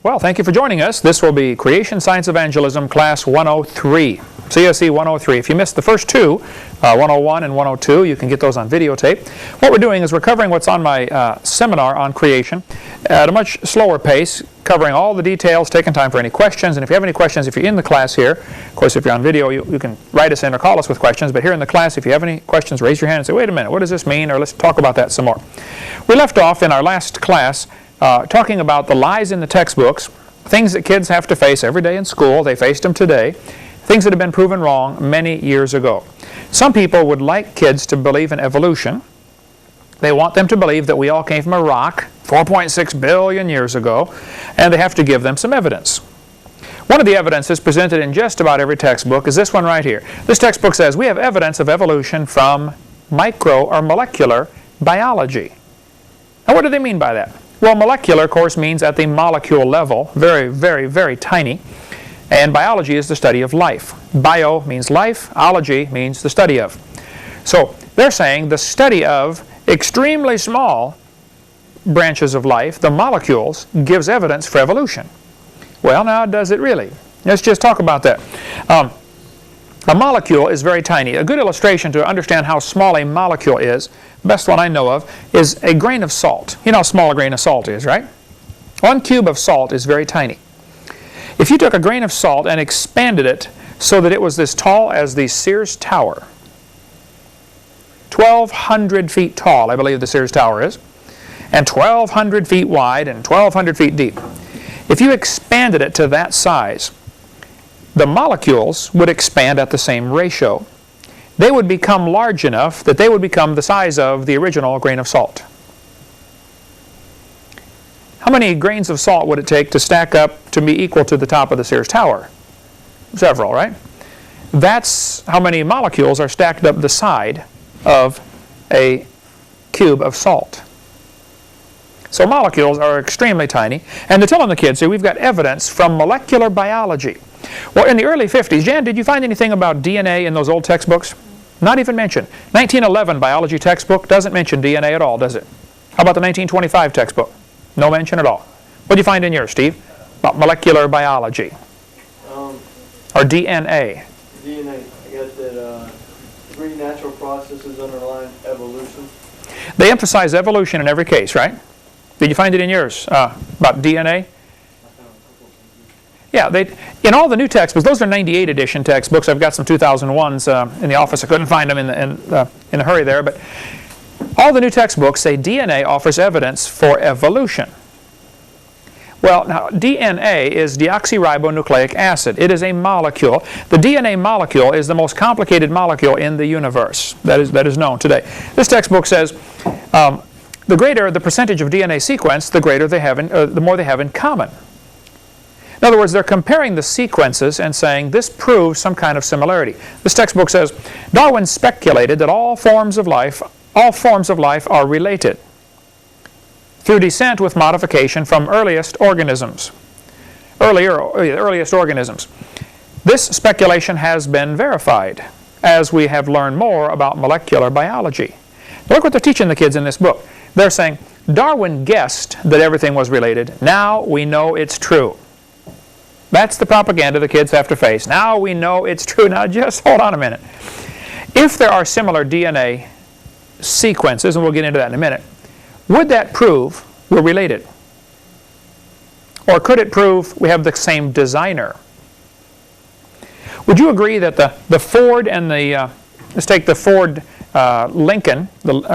Well, thank you for joining us. This will be Creation Science Evangelism Class 103, CSE 103. If you missed the first two, 101 and 102, you can get those on videotape. What we're doing is we're covering what's on my seminar on creation at a much slower pace, covering all the details, taking time for any questions. And if you have any questions, if you're in the class here, of course, if you're on video, you can write us in or call us with questions. But here in the class, if you have any questions, raise your hand and say, wait a minute, what does this mean? Or let's talk about that some more. We left off in our last class talking about the lies in the textbooks, things that kids have to face every day in school. They faced them today. Things that have been proven wrong many years ago. Some people would like kids to believe in evolution. They want them to believe that we all came from a rock 4.6 billion years ago, and they have to give them some evidence. One of the evidences presented in just about every textbook is this one right here. This textbook says we have evidence of evolution from micro or molecular biology. Now what do they mean by that? Well, molecular, of course, means at the molecule level, very, very, very tiny. And biology is the study of life. Bio means life, ology means the study of. So they're saying the study of extremely small branches of life, the molecules, gives evidence for evolution. Well, now does it really? Let's just talk about that. A molecule is very tiny. A good illustration to understand how small a molecule is, the best one I know of, is a grain of salt. You know how small a grain of salt is, right? 1 cube of salt is very tiny. If you took a grain of salt and expanded it so that it was as tall as the Sears Tower, 1,200 feet tall, I believe the Sears Tower is, and 1,200 feet wide and 1,200 feet deep. If you expanded it to that size, the molecules would expand at the same ratio. They would become large enough that they would become the size of the original grain of salt. How many grains of salt would it take to stack up to be equal to the top of the Sears Tower? Several, right? That's how many molecules are stacked up the side of a cube of salt. So molecules are extremely tiny, and they're telling the kids, see, we've got evidence from molecular biology. Well, in the early 50s, Jan, did you find anything about DNA in those old textbooks? Not even mentioned. 1911 biology textbook doesn't mention DNA at all, does it? How about the 1925 textbook? No mention at all. What do you find in yours, Steve? About molecular biology. Or DNA. DNA. I got that 3 natural processes underlying evolution. They emphasize evolution in every case, right? Did you find it in yours about DNA? Yeah, in all the new textbooks, those are 98 edition textbooks. I've got some 2001s in the office. I couldn't find them in a hurry there, but all the new textbooks say DNA offers evidence for evolution. Well, now DNA is deoxyribonucleic acid. It is a molecule. The DNA molecule is the most complicated molecule in the universe that is known today. This textbook says the greater the percentage of DNA sequence, the greater they have, the more they have in common. In other words, they're comparing the sequences and saying this proves some kind of similarity. This textbook says Darwin speculated that all forms of life are related through descent with modification from earliest organisms. Earliest organisms. This speculation has been verified as we have learned more about molecular biology. Now look what they're teaching the kids in this book. They're saying Darwin guessed that everything was related. Now we know it's true. That's the propaganda the kids have to face. Now we know it's true. Now just hold on a minute. If there are similar DNA sequences, and we'll get into that in a minute, would that prove we're related? Or could it prove we have the same designer? Would you agree that the Ford and the, let's take the Ford Lincoln,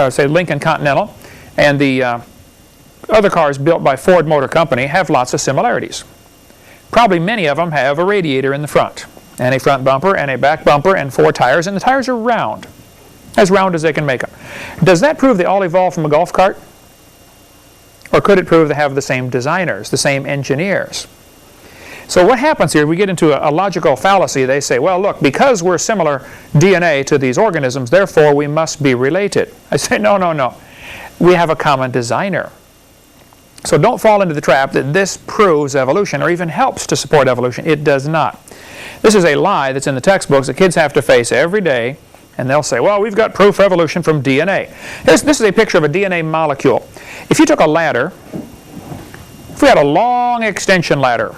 say Lincoln Continental, and the other cars built by Ford Motor Company have lots of similarities. Probably many of them have a radiator in the front, and a front bumper, and a back bumper, and 4 tires, and the tires are round as they can make them. Does that prove they all evolved from a golf cart? Or could it prove they have the same designers, the same engineers? So what happens here, we get into a logical fallacy. They say, well, look, because we're similar DNA to these organisms, therefore we must be related. I say, no, no, no. We have a common designer. So don't fall into the trap that this proves evolution or even helps to support evolution. It does not. This is a lie that's in the textbooks that kids have to face every day, and they'll say, well, we've got proof for evolution from DNA. This is a picture of a DNA molecule. If you took a ladder If we had a long extension ladder,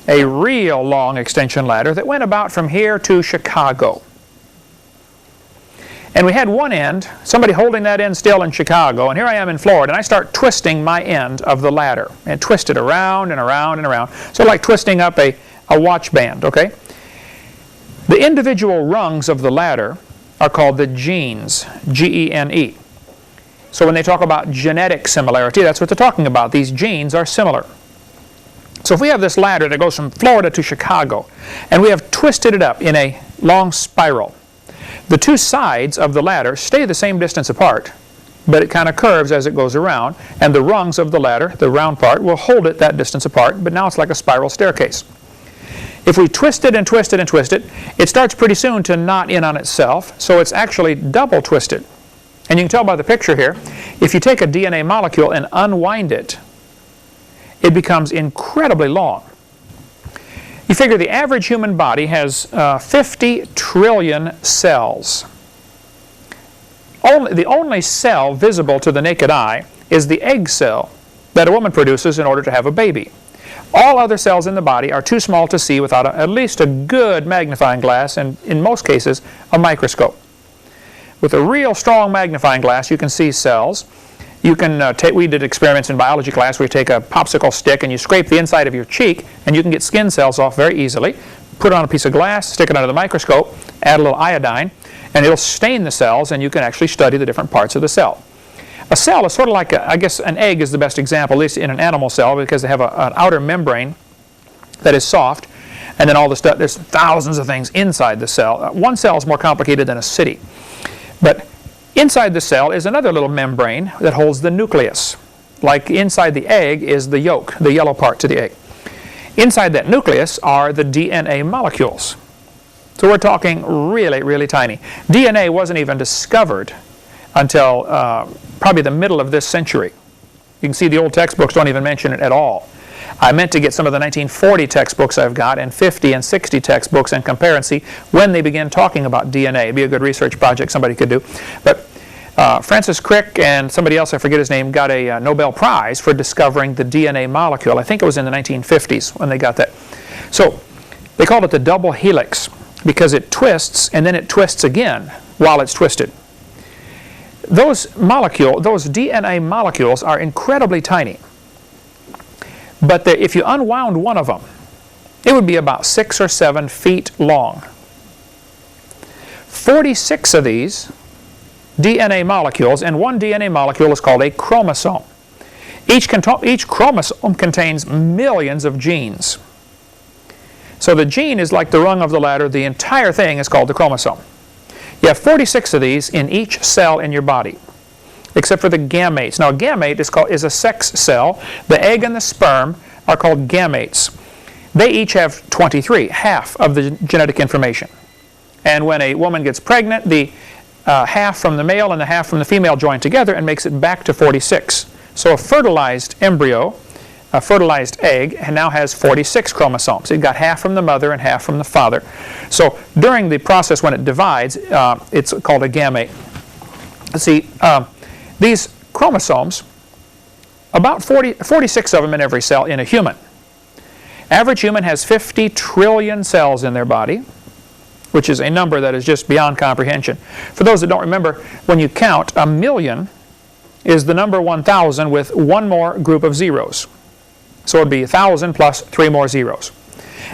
a real long extension ladder that went about from here to Chicago, and we had one end, somebody holding that end still in Chicago, and here I am in Florida, and I start twisting my end of the ladder, and twist it around and around and around. So like twisting up a watch band, okay? The individual rungs of the ladder are called the genes, G-E-N-E. So when they talk about genetic similarity, that's what they're talking about. These genes are similar. So if we have this ladder that goes from Florida to Chicago, and we have twisted it up in a long spiral, the two sides of the ladder stay the same distance apart, but it kind of curves as it goes around, and the rungs of the ladder, the round part, will hold it that distance apart, but now it's like a spiral staircase. If we twist it and twist it and twist it, it starts pretty soon to knot in on itself, so it's actually double twisted. And you can tell by the picture here, if you take a DNA molecule and unwind it, it becomes incredibly long. You figure the average human body has 50 trillion cells. The only cell visible to the naked eye is the egg cell that a woman produces in order to have a baby. All other cells in the body are too small to see without at least a good magnifying glass, and in most cases, a microscope. With a real strong magnifying glass, you can see cells. You can we did experiments in biology class where you take a popsicle stick and you scrape the inside of your cheek, and you can get skin cells off very easily. Put it on a piece of glass, stick it under the microscope, add a little iodine, and it'll stain the cells, and you can actually study the different parts of the cell. A cell is sort of like, I guess an egg is the best example, at least in an animal cell, because they have an outer membrane that is soft, and then all the stuff, there's thousands of things inside the cell. One cell is more complicated than a city. But inside the cell is another little membrane that holds the nucleus. Like inside the egg is the yolk, the yellow part to the egg. Inside that nucleus are the DNA molecules. So we're talking really, really tiny. DNA wasn't even discovered until probably the middle of this century. You can see the old textbooks don't even mention it at all. I meant to get some of the 1940 textbooks I've got, and 50 and 60 textbooks, and compare and see when they begin talking about DNA. It'd be a good research project somebody could do. But Francis Crick and somebody else, I forget his name, got a Nobel Prize for discovering the DNA molecule. I think it was in the 1950s when they got that. So they called it the double helix because it twists and then it twists again while it's twisted. Those DNA molecules are incredibly tiny. But if you unwound one of them, it would be about 6 or 7 feet long. 46 of these DNA molecules, and one DNA molecule is called a chromosome. Each chromosome contains millions of genes. So the gene is like the rung of the ladder. The entire thing is called the chromosome. You have 46 of these in each cell in your body, except for the gametes. Now, a gamete is a sex cell. The egg and the sperm are called gametes. They each have 23, half of the genetic information. And when a woman gets pregnant, the half from the male and the half from the female join together and makes it back to 46. So a fertilized embryo, a fertilized egg, now has 46 chromosomes. It got half from the mother and half from the father. So during the process when it divides, it's called a gamete. Let's see. These chromosomes, about 46 of them in every cell in a human. Average human has 50 trillion cells in their body, which is a number that is just beyond comprehension. For those that don't remember, when you count, a million is the number 1,000 with one more group of zeros. So it would be 1,000 plus 3 more zeros.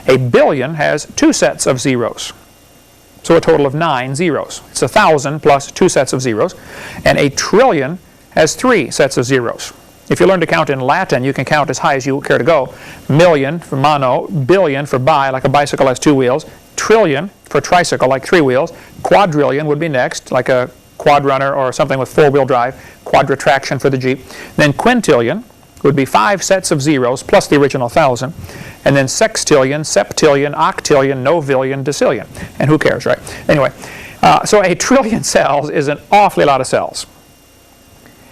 A billion has 2 sets of zeros. So a total of 9 zeros. It's 1,000 plus 2 sets of zeros. And a trillion has 3 sets of zeros. If you learn to count in Latin, you can count as high as you care to go. Million for mono, billion for bi, like a bicycle has 2 wheels. Trillion for tricycle, like 3 wheels. Quadrillion would be next, like a quad runner or something with 4-wheel drive. Quadratraction for the Jeep. Then quintillion would be 5 sets of zeros plus the original 1,000. And then sextillion, septillion, octillion, novillion, decillion. And who cares, right? Anyway, so a trillion cells is an awfully lot of cells.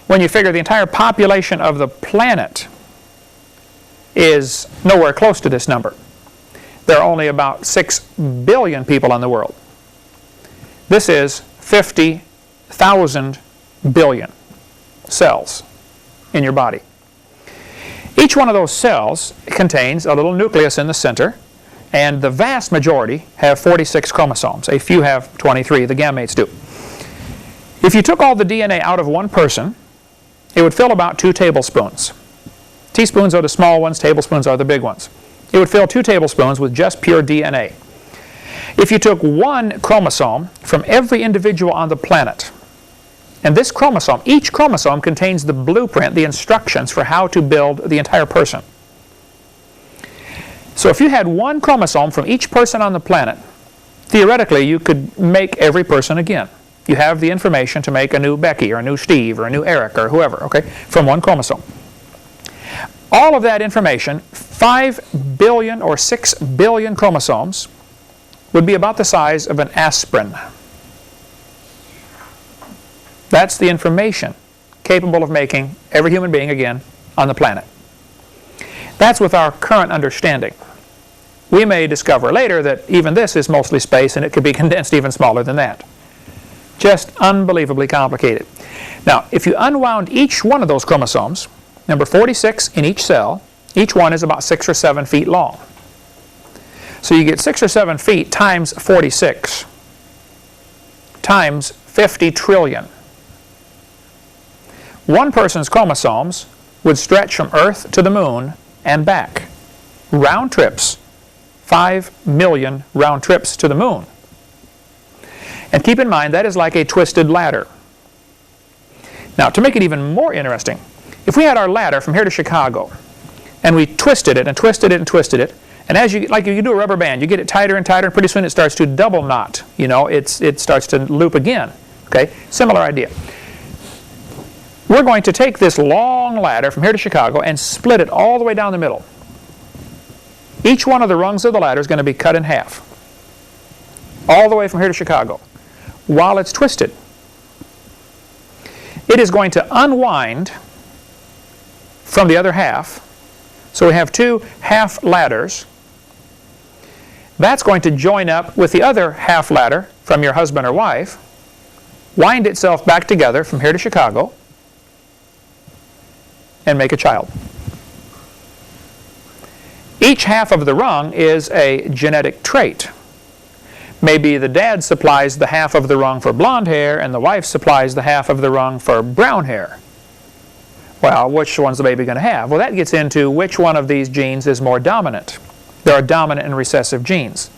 When you figure the entire population of the planet is nowhere close to this number. There are only about 6 billion people in the world. This is 50,000 billion cells in your body. Each one of those cells contains a little nucleus in the center, and the vast majority have 46 chromosomes. A few have 23, the gametes do. If you took all the DNA out of one person, it would fill about 2 tablespoons. Teaspoons are the small ones, tablespoons are the big ones. It would fill 2 tablespoons with just pure DNA. If you took one chromosome from every individual on the planet, and this chromosome, each chromosome contains the blueprint, the instructions for how to build the entire person. So if you had one chromosome from each person on the planet, theoretically you could make every person again. You have the information to make a new Becky or a new Steve or a new Eric or whoever, okay, from one chromosome. All of that information, 5 billion or 6 billion chromosomes, would be about the size of an aspirin. That's the information capable of making every human being again on the planet. That's with our current understanding. We may discover later that even this is mostly space and it could be condensed even smaller than that. Just unbelievably complicated. Now, if you unwound each one of those chromosomes, number 46 in each cell, each one is about 6 or 7 feet long. So you get 6 or 7 feet times 46 times 50 trillion. One person's chromosomes would stretch from Earth to the moon and back. Round trips, 5 million round trips to the moon. And keep in mind, that is like a twisted ladder. Now, to make it even more interesting, if we had our ladder from here to Chicago, and we twisted it and twisted it and twisted it, and as you, like you do a rubber band, you get it tighter and tighter, and pretty soon it starts to double knot. You know, it starts to loop again. Okay, similar idea. We're going to take this long ladder from here to Chicago and split it all the way down the middle. Each one of the rungs of the ladder is going to be cut in half, all the way from here to Chicago, while it's twisted. It is going to unwind from the other half. So we have 2 half ladders. That's going to join up with the other half ladder from your husband or wife, wind itself back together from here to Chicago, and make a child. Each half of the rung is a genetic trait. Maybe the dad supplies the half of the rung for blonde hair and the wife supplies the half of the rung for brown hair. Well, which one's the baby going to have? Well, that gets into which one of these genes is more dominant. There are dominant and recessive genes.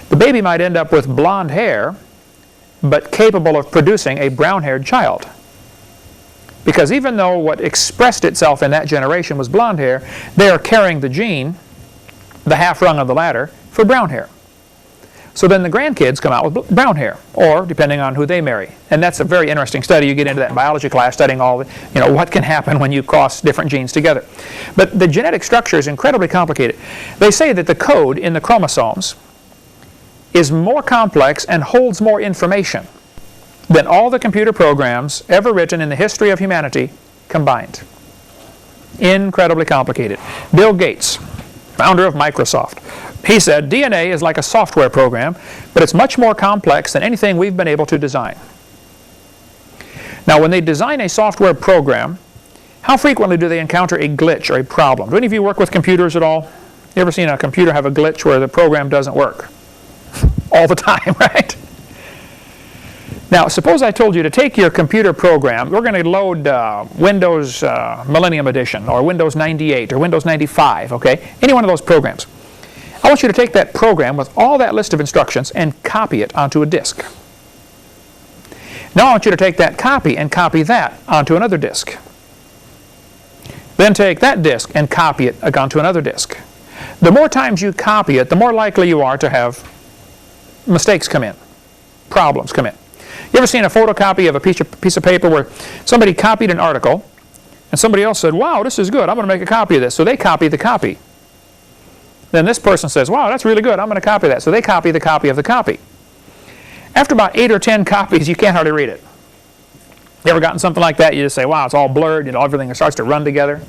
The baby might end up with blonde hair, but capable of producing a brown-haired child. Because even though what expressed itself in that generation was blonde hair, they are carrying the gene, the half rung of the ladder, for brown hair. So then the grandkids come out with brown hair, or depending on who they marry. And that's a very interesting study. You get into that in biology class, studying all the, what can happen when you cross different genes together. But the genetic structure is incredibly complicated. They say that the code in the chromosomes is more complex and holds more information than all the computer programs ever written in the history of humanity combined. Incredibly complicated. Bill Gates, founder of Microsoft, he said, DNA is like a software program, but it's much more complex than anything we've been able to design. Now, when they design a software program, how frequently do they encounter a glitch or a problem? Do any of you work with computers at all? You ever seen a computer have a glitch where the program doesn't work? All the time, right? Now, suppose I told you to take your computer program. We're going to load Windows Millennium Edition or Windows 98 or Windows 95, okay? Any one of those programs. I want you to take that program with all that list of instructions and copy it onto a disk. Now I want you to take that copy and copy that onto another disk. Then take that disk and copy it onto another disk. The more times you copy it, the more likely you are to have mistakes come in, problems come in. You ever seen a photocopy of a piece of paper where somebody copied an article and somebody else said, wow, this is good, I'm going to make a copy of this. So they copy the copy. Then this person says, wow, that's really good, I'm going to copy that. So they copy the copy of the copy. After about 8 or 10 copies, you can't hardly read it. You ever gotten something like that? You just say, wow, it's all blurred, everything starts to run together.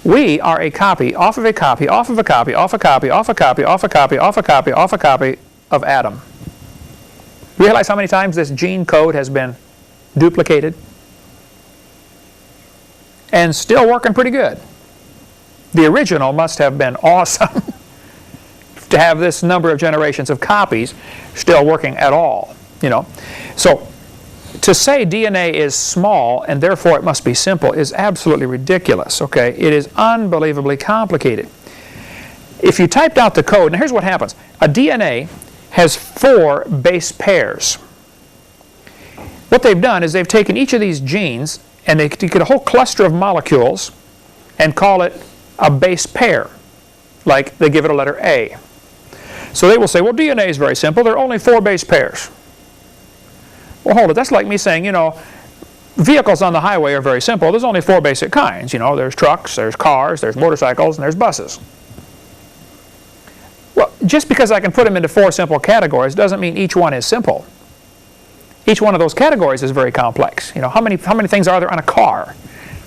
We are a copy, off of a copy, off of a copy, off a copy, off a copy, off a copy, off a copy, off a copy of Adam. Realize how many times this gene code has been duplicated? And still working pretty good. The original must have been awesome to have this number of generations of copies still working at all, you know. So to say DNA is small and therefore it must be simple is absolutely ridiculous, okay? It is unbelievably complicated. If you typed out the code, now here's what happens. A DNA has 4 base pairs. What they've done is they've taken each of these genes and they get a whole cluster of molecules and call it a base pair, like they give it a letter A. So they will say, well, DNA is very simple. There are only 4 base pairs. Well, hold it. That's like me saying, you know, vehicles on the highway are very simple. There's only 4 basic kinds. You know, there's trucks, there's cars, there's motorcycles, and there's buses. Well, just because I can put them into 4 simple categories doesn't mean each one is simple. Each one of those categories is very complex. You know, how many things are there on a car?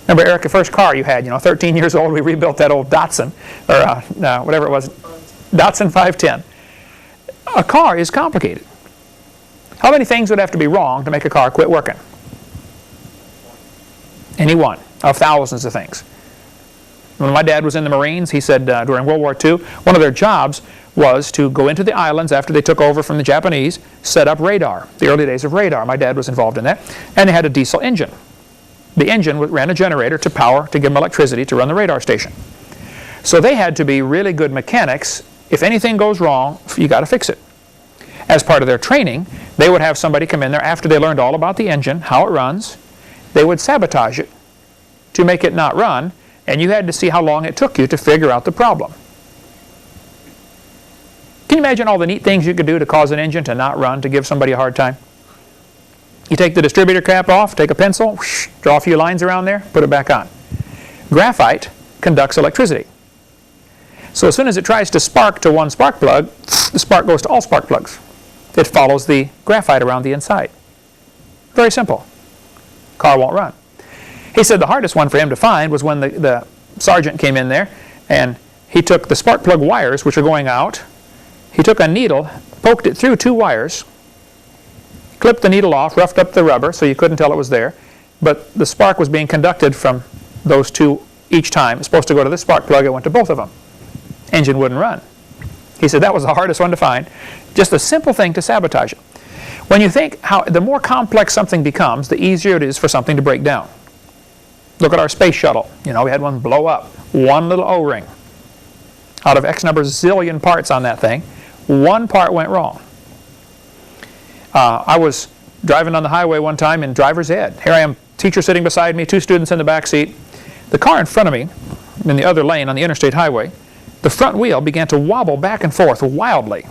Remember, Eric, the first car you had, you know, 13 years old, we rebuilt that old Datsun, or whatever it was, Datsun 510. A car is complicated. How many things would have to be wrong to make a car quit working? Any one of thousands of things. When my dad was in the Marines, he said during World War II, one of their jobs was to go into the islands after they took over from the Japanese, set up radar, the early days of radar. My dad was involved in that. And they had a diesel engine. The engine ran a generator to power, to give them electricity to run the radar station. So they had to be really good mechanics. If anything goes wrong, you got to fix it. As part of their training, they would have somebody come in there after they learned all about the engine, how it runs. They would sabotage it to make it not run, and you had to see how long it took you to figure out the problem. Can you imagine all the neat things you could do to cause an engine to not run, to give somebody a hard time? You take the distributor cap off, take a pencil, whoosh, draw a few lines around there, put it back on. Graphite conducts electricity. So as soon as it tries to spark to one spark plug, the spark goes to all spark plugs. It follows the graphite around the inside. Very simple. Car won't run. He said the hardest one for him to find was when the sergeant came in there and he took the spark plug wires, which are going out. He took a needle, poked it through 2 wires, clipped the needle off, roughed up the rubber so you couldn't tell it was there, but the spark was being conducted from those 2 each time. It's supposed to go to this spark plug, it went to both of them. Engine wouldn't run. He said that was the hardest one to find. Just a simple thing to sabotage it. When you think how the more complex something becomes, the easier it is for something to break down. Look at our space shuttle. You know, we had one blow up. One little O-ring. Out of X number zillion parts on that thing, 1 part went wrong. I was driving on the highway one time in driver's ed. Here I am, teacher sitting beside me, 2 students in the back seat. The car in front of me, in the other lane on the interstate highway, the front wheel began to wobble back and forth wildly.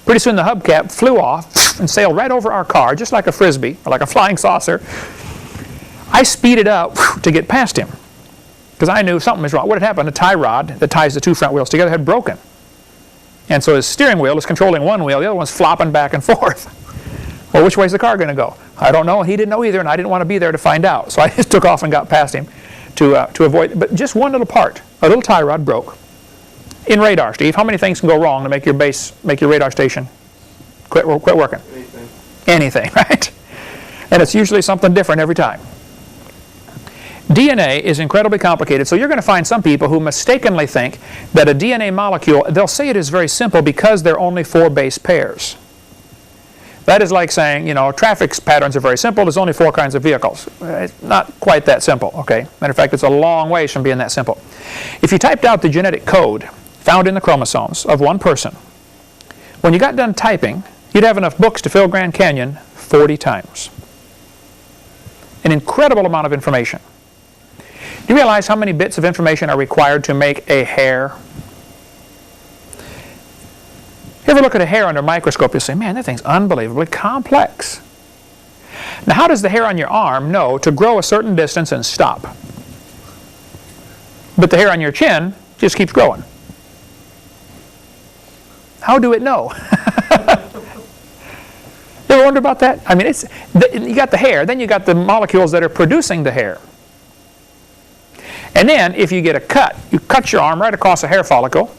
Pretty soon the hubcap flew off and sailed right over our car, just like a frisbee, or like a flying saucer. I speeded up to get past him, because I knew something was wrong. What had happened, the tie rod that ties the 2 front wheels together had broken. And so his steering wheel was controlling one wheel, the other one's flopping back and forth. Well, which way's the car going to go? I don't know. He didn't know either, and I didn't want to be there to find out. So I just took off and got past him to avoid. But just one little part, a little tie rod broke. In radar, Steve, how many things can go wrong to make your radar station quit working? Anything. Anything, right? And it's usually something different every time. DNA is incredibly complicated, so you're going to find some people who mistakenly think that a DNA molecule, they'll say it is very simple because there are only 4 base pairs. That is like saying, you know, traffic patterns are very simple, there's only 4 kinds of vehicles. It's not quite that simple, okay? Matter of fact, it's a long ways from being that simple. If you typed out the genetic code found in the chromosomes of one person, when you got done typing, you'd have enough books to fill Grand Canyon 40 times. An incredible amount of information. Do you realize how many bits of information are required to make a hair? You ever look at a hair under a microscope, you'll say, man, that thing's unbelievably complex. Now, how does the hair on your arm know to grow a certain distance and stop? But the hair on your chin just keeps growing. How do it know? You ever wonder about that? I mean, you got the hair, then you got the molecules that are producing the hair. And then, if you get a cut, you cut your arm right across a hair follicle,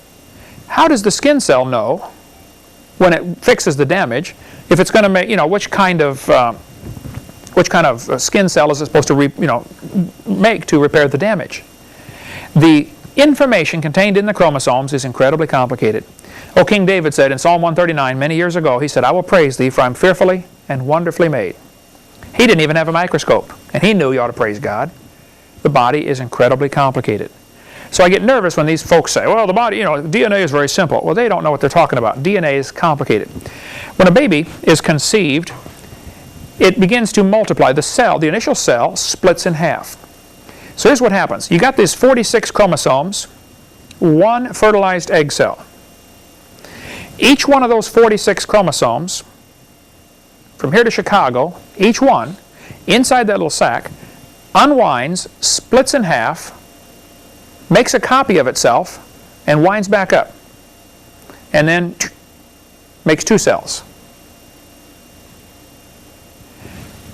how does the skin cell know, when it fixes the damage, if it's going to make, you know, which kind of skin cell is it supposed to make to repair the damage? The information contained in the chromosomes is incredibly complicated. Oh, King David said in Psalm 139 many years ago, he said, I will praise thee, for I am fearfully and wonderfully made. He didn't even have a microscope, and he knew you ought to praise God. The body is incredibly complicated. So I get nervous when these folks say, well, the body, DNA is very simple. Well, they don't know what they're talking about. DNA is complicated. When a baby is conceived, it begins to multiply. The initial cell splits in half. So here's what happens. You got these 46 chromosomes, one fertilized egg cell. Each one of those 46 chromosomes, from here to Chicago, each one, inside that little sac, unwinds, splits in half, makes a copy of itself, and winds back up. And then makes two cells.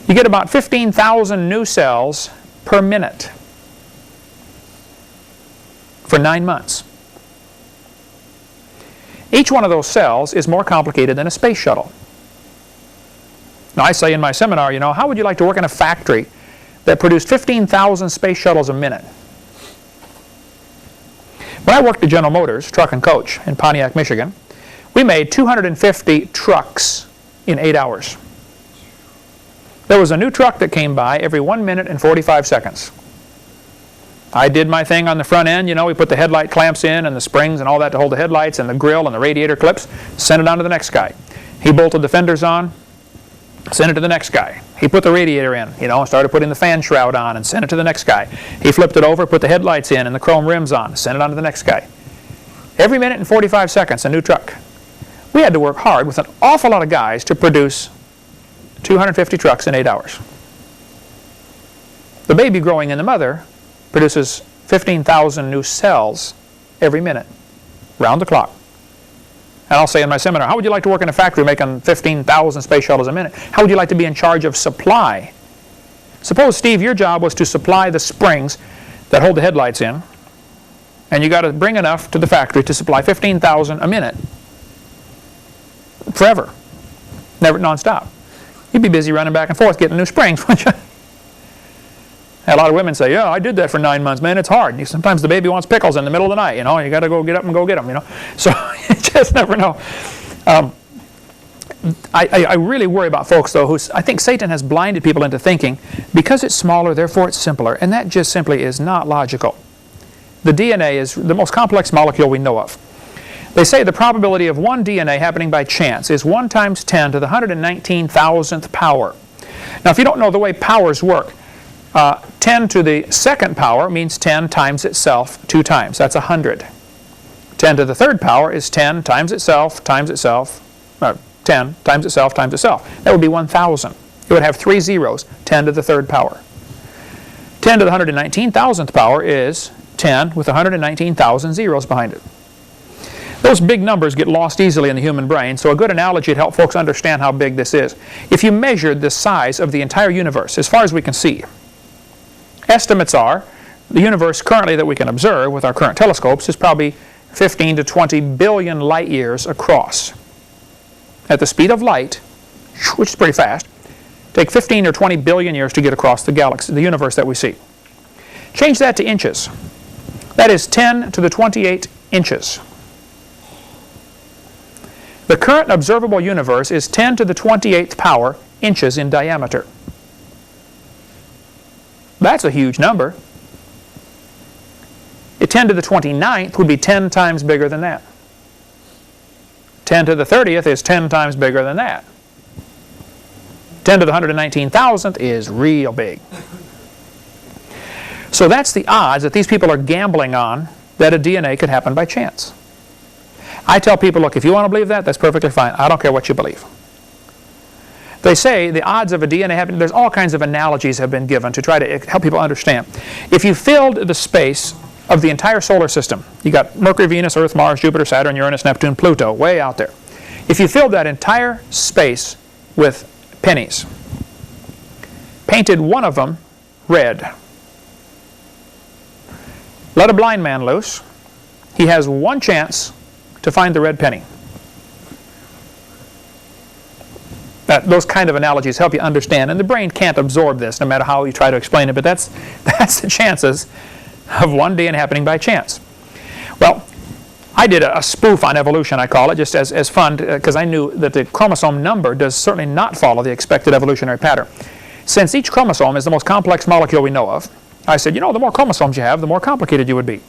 You get about 15,000 new cells per minute for 9 months. Each one of those cells is more complicated than a space shuttle. Now I say in my seminar, how would you like to work in a factory that produced 15,000 space shuttles a minute? When I worked at General Motors, truck and coach, in Pontiac, Michigan, we made 250 trucks in 8 hours. There was a new truck that came by every 1 minute and 45 seconds. I did my thing on the front end, we put the headlight clamps in and the springs and all that to hold the headlights and the grill and the radiator clips, sent it on to the next guy. He bolted the fenders on, sent it to the next guy. He put the radiator in, started putting the fan shroud on and sent it to the next guy. He flipped it over, put the headlights in and the chrome rims on, sent it on to the next guy. Every minute and 45 seconds, a new truck. We had to work hard with an awful lot of guys to produce 250 trucks in 8 hours. The baby growing in the mother produces 15,000 new cells every minute, round the clock. And I'll say in my seminar, how would you like to work in a factory making 15,000 space shuttles a minute? How would you like to be in charge of supply? Suppose, Steve, your job was to supply the springs that hold the headlights in, and you got to bring enough to the factory to supply 15,000 a minute. Forever. Never, non-stop. You'd be busy running back and forth getting new springs, wouldn't you? A lot of women say, yeah, I did that for 9 months. Man, it's hard. Sometimes the baby wants pickles in the middle of the night, and you got to go get up and go get them, So you just never know. I really worry about folks, though, I think Satan has blinded people into thinking, because it's smaller, therefore it's simpler, and that just simply is not logical. The DNA is the most complex molecule we know of. They say the probability of one DNA happening by chance is 1 times 10 to the 119,000th power. Now, if you don't know the way powers work, 10 to the second power means 10 times itself 2 times. That's 100. 10 to the third power is 10 times itself, 10 times itself, times itself. That would be 1,000. It would have 3 zeros, 10 to the third power. 10 to the 119,000th power is 10 with 119,000 zeros behind it. Those big numbers get lost easily in the human brain, so a good analogy to help folks understand how big this is. If you measured the size of the entire universe, as far as we can see, estimates are the universe currently that we can observe with our current telescopes is probably 15 to 20 billion light years across. At the speed of light, which is pretty fast, take 15 or 20 billion years to get across the galaxy, the universe that we see. Change that to inches. That is 10 to the 28 inches. The current observable universe is 10 to the 28th power inches in diameter. That's a huge number. 10 to the 29th would be 10 times bigger than that. 10 to the 30th is 10 times bigger than that. 10 to the 119,000th is real big. So that's the odds that these people are gambling on that a DNA could happen by chance. I tell people, look, if you want to believe that, that's perfectly fine. I don't care what you believe. They say the odds of a DNA happening, there's all kinds of analogies have been given to try to help people understand. If you filled the space of the entire solar system, you got Mercury, Venus, Earth, Mars, Jupiter, Saturn, Uranus, Neptune, Pluto, way out there. If you filled that entire space with pennies, painted one of them red, let a blind man loose, he has one chance to find the red penny. Those kind of analogies help you understand, and the brain can't absorb this no matter how you try to explain it, but that's the chances of one DNA happening by chance. Well, I did a spoof on evolution, I call it, just as fun, because I knew that the chromosome number does certainly not follow the expected evolutionary pattern. Since each chromosome is the most complex molecule we know of, I said, you know, the more chromosomes you have, the more complicated you would be.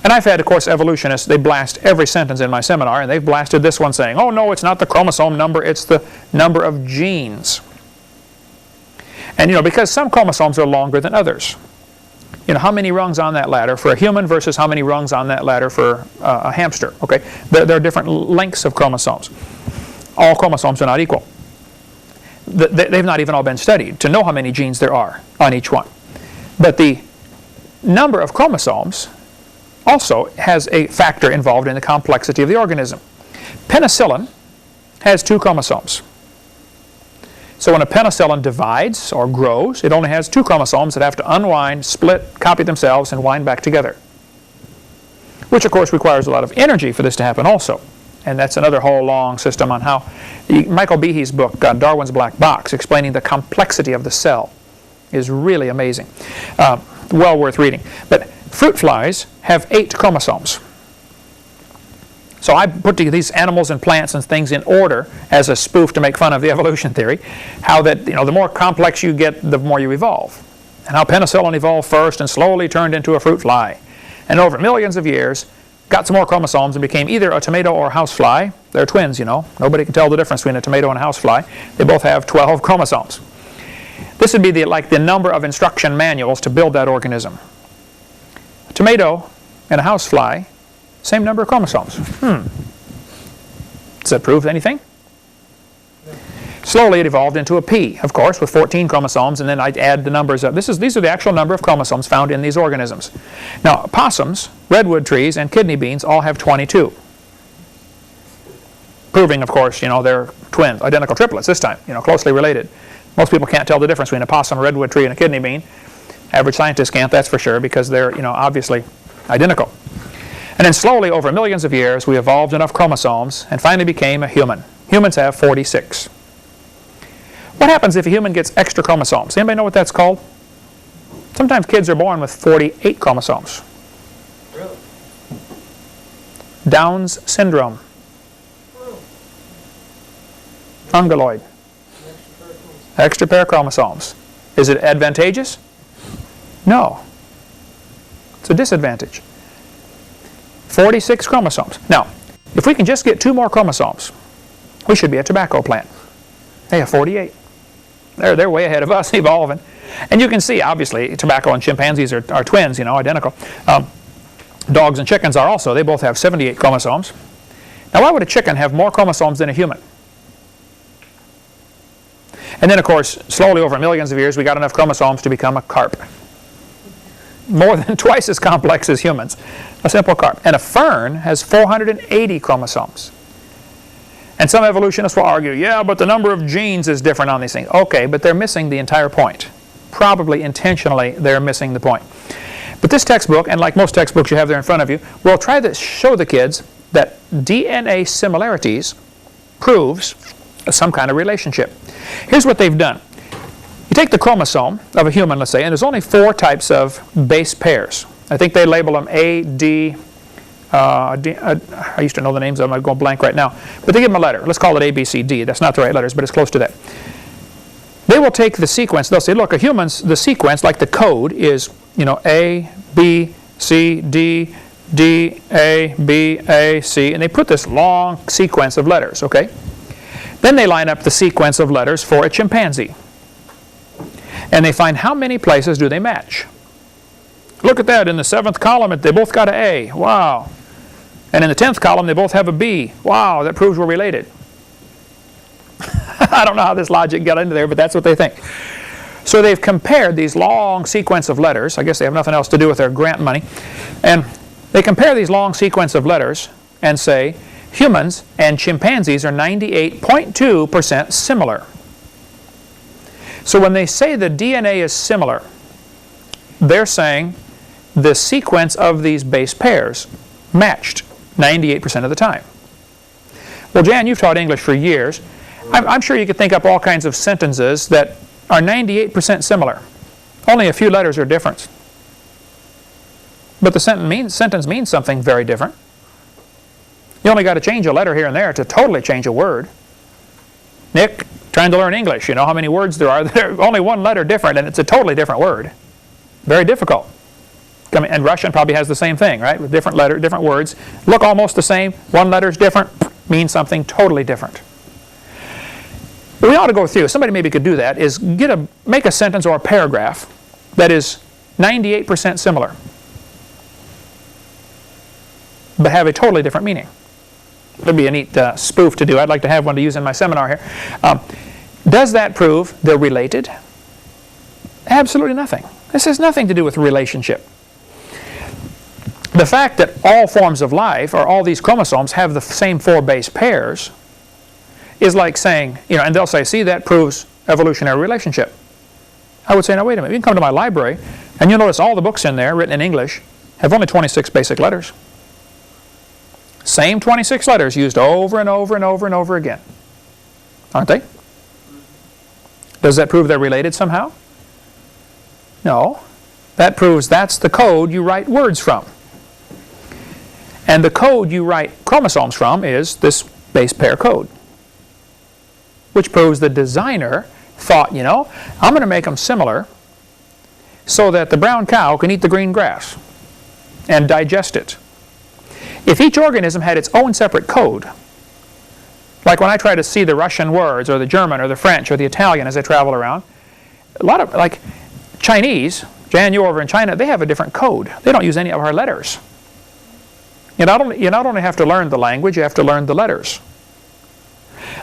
And I've had, of course, evolutionists, they blast every sentence in my seminar, and they've blasted this one saying, oh no, it's not the chromosome number, it's the number of genes. And you know, because some chromosomes are longer than others. You know, how many rungs on that ladder for a human versus how many rungs on that ladder for a hamster, okay? There are different lengths of chromosomes. All chromosomes are not equal. They've not even all been studied to know how many genes there are on each one. But the number of chromosomes also has a factor involved in the complexity of the organism. Penicillin has 2 chromosomes. So when a penicillin divides or grows, it only has 2 chromosomes that have to unwind, split, copy themselves, and wind back together. Which of course requires a lot of energy for this to happen also. And that's another whole long system on how Michael Behe's book, Darwin's Black Box, explaining the complexity of the cell, is really amazing. Well worth reading. But fruit flies have 8 chromosomes. So I put these animals and plants and things in order as a spoof to make fun of the evolution theory, how that, you know, the more complex you get, the more you evolve. And how penicillin evolved first and slowly turned into a fruit fly. And over millions of years, got some more chromosomes and became either a tomato or a housefly. They're twins, you know. Nobody can tell the difference between a tomato and a housefly. They both have 12 chromosomes. This would be like the number of instruction manuals to build that organism. A tomato and a housefly, same number of chromosomes. Does that prove anything? Slowly it evolved into a pea, of course, with 14 chromosomes, and then I'd add the numbers up. These are the actual number of chromosomes found in these organisms. Now, possums, redwood trees, and kidney beans all have 22. Proving, of course, you know, they're twins, identical triplets this time, you know, closely related. Most people can't tell the difference between a possum, a redwood tree, and a kidney bean. Average scientists can't, that's for sure, because they're, you know, obviously identical. And then slowly, over millions of years, we evolved enough chromosomes and finally became a human. Humans have 46. What happens if a human gets extra chromosomes? Anybody know what that's called? Sometimes kids are born with 48 chromosomes. Really? Down's syndrome. Ungaloid. Extra pair of chromosomes. Is it advantageous? No. It's a disadvantage. 46 chromosomes. Now, if we can just get 2 more chromosomes, we should be a tobacco plant. They have 48. They're way ahead of us evolving. And you can see, obviously, tobacco and chimpanzees are twins, you know, identical. Dogs and chickens are also. They both have 78 chromosomes. Now, why would a chicken have more chromosomes than a human? And then, of course, slowly over millions of years, we got enough chromosomes to become a carp. More than twice as complex as humans. A simple carp. And a fern has 480 chromosomes. And some evolutionists will argue, yeah, but the number of genes is different on these things. Okay, but they're missing the entire point. Probably intentionally, they're missing the point. But this textbook, and like most textbooks you have there in front of you, will try to show the kids that DNA similarities proves some kind of relationship. Here's what they've done. You take the chromosome of a human, let's say, and there's only 4 types of base pairs. I think they label them A, D, I used to know the names of them, I'm going blank right now. But they give them a letter. Let's call it A, B, C, D. That's not the right letters, but it's close to that. They will take the sequence. They'll say, look, a human's, the sequence, like the code, is, you know, A, B, C, D, D, A, B, A, C. And they put this long sequence of letters, okay? Then they line up the sequence of letters for a chimpanzee. And they find how many places do they match. Look at that. In the 7th column, they both got an A. Wow. And in the 10th column, they both have a B. Wow, that proves we're related. I don't know how this logic got into there, but that's what they think. So they've compared these long sequence of letters. I guess they have nothing else to do with their grant money. And they compare these long sequence of letters and say, humans and chimpanzees are 98.2% similar. So when they say the DNA is similar, they're saying the sequence of these base pairs matched 98% of the time. Well, Jan, you've taught English for years. I'm sure you could think up all kinds of sentences that are 98% similar. Only a few letters are different. but the sentence means something very different. You only got to change a letter here and there to totally change a word. Nick, trying to learn English, you know how many words there are? There's only one letter different, and it's a totally different word. Very difficult. And Russian probably has the same thing, right? With different letters, different words. Look almost the same. One letter's different, means something totally different. What we ought to go through, somebody maybe could do that, is make a sentence or a paragraph that is 98% similar, but have a totally different meaning. It would be a neat spoof to do. I'd like to have one to use in my seminar here. Does that prove they're related? Absolutely nothing. This has nothing to do with relationship. The fact that all forms of life, or all these chromosomes, have the same 4 base pairs is like saying, and they'll say, see, that proves evolutionary relationship. I would say, now wait a minute, you can come to my library, and you'll notice all the books in there, written in English, have only 26 basic letters. Same 26 letters used over and over and over and over again. Aren't they? Does that prove they're related somehow? No. That proves that's the code you write words from. And the code you write chromosomes from is this base pair code, which proves the designer thought, I'm going to make them similar so that the brown cow can eat the green grass and digest it. If each organism had its own separate code, like when I try to see the Russian words or the German or the French or the Italian as I travel around, a lot of, like Chinese, Jan, you over in China, they have a different code. They don't use any of our letters. You not only have to learn the language, you have to learn the letters.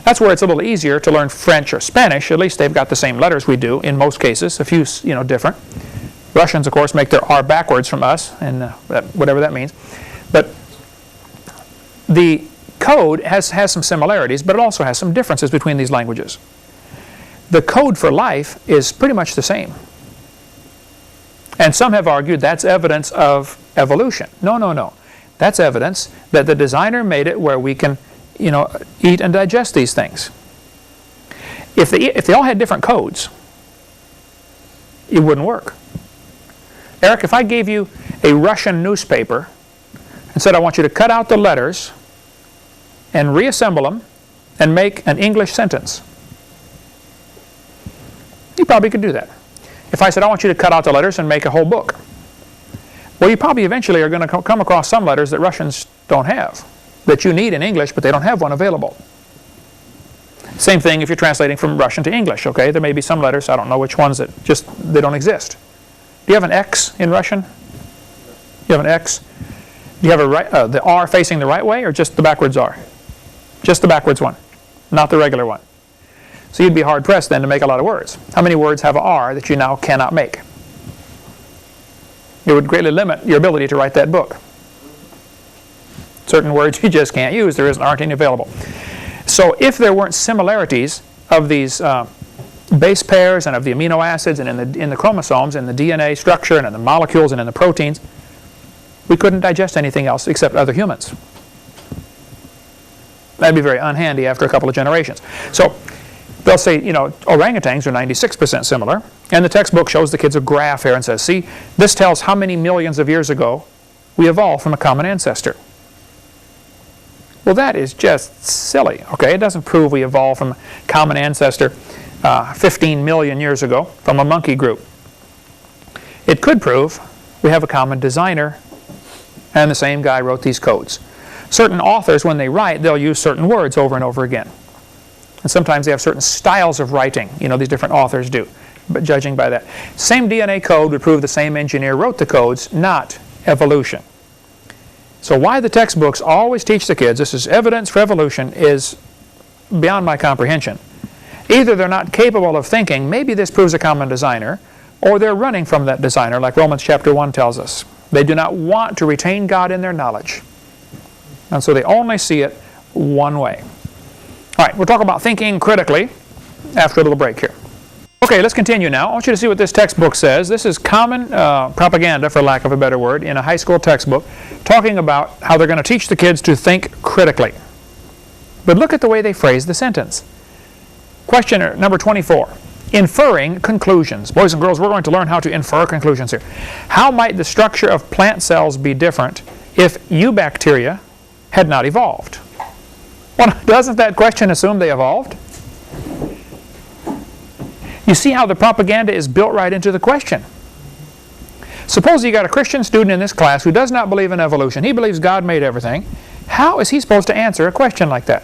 That's where it's a little easier to learn French or Spanish. At least they've got the same letters we do in most cases, a few different. Russians, of course, make their R backwards from us, and whatever that means. But the code has some similarities, but it also has some differences between these languages. The code for life is pretty much the same. And some have argued that's evidence of evolution. No, no, no. That's evidence that the designer made it where we can, eat and digest these things. If they all had different codes, it wouldn't work. Eric, if I gave you a Russian newspaper and said I want you to cut out the letters and reassemble them and make an English sentence, you probably could do that. If I said I want you to cut out the letters and make a whole book, well, you probably eventually are going to come across some letters that Russians don't have, that you need in English, but they don't have one available. Same thing if you're translating from Russian to English, okay? There may be some letters, I don't know which ones, that they don't exist. Do you have an X in Russian? You have an X? Do you have the R facing the right way, or just the backwards R? Just the backwards one, not the regular one. So you'd be hard-pressed then to make a lot of words. How many words have an R that you now cannot make? It would greatly limit your ability to write that book. Certain words you just can't use. Aren't any available. So if there weren't similarities of these base pairs and of the amino acids and in the chromosomes and the DNA structure and in the molecules and in the proteins, we couldn't digest anything else except other humans. That'd be very unhandy after a couple of generations. So they'll say, orangutans are 96% similar. And the textbook shows the kids a graph here and says, see, this tells how many millions of years ago we evolved from a common ancestor. Well, that is just silly, okay? It doesn't prove we evolved from a common ancestor 15 million years ago from a monkey group. It could prove we have a common designer and the same guy wrote these codes. Certain authors, when they write, they'll use certain words over and over again. And sometimes they have certain styles of writing, these different authors do. But judging by that, same DNA code would prove the same engineer wrote the codes, not evolution. So why the textbooks always teach the kids this is evidence for evolution is beyond my comprehension. Either they're not capable of thinking, maybe this proves a common designer, or they're running from that designer, like Romans chapter 1 tells us. They do not want to retain God in their knowledge. And so they only see it one way. All right, we'll talk about thinking critically after a little break here. Okay, let's continue now. I want you to see what this textbook says. This is common propaganda, for lack of a better word, in a high school textbook, talking about how they're going to teach the kids to think critically. But look at the way they phrase the sentence. Question number 24. Inferring conclusions. Boys and girls, we're going to learn how to infer conclusions here. How might the structure of plant cells be different if eubacteria had not evolved? Well, doesn't that question assume they evolved? You see how the propaganda is built right into the question. Suppose you got a Christian student in this class who does not believe in evolution. He believes God made everything. How is he supposed to answer a question like that?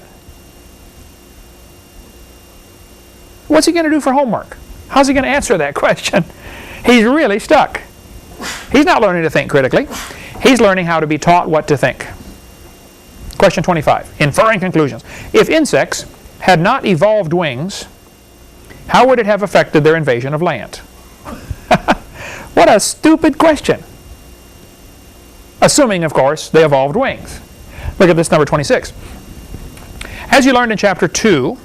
What's he going to do for homework? How's he going to answer that question? He's really stuck. He's not learning to think critically. He's learning how to be taught what to think. Question 25. Inferring conclusions. If insects had not evolved wings, how would it have affected their invasion of land? What a stupid question. Assuming, of course, they evolved wings. Look at this, number 26. As you learned in chapter 2,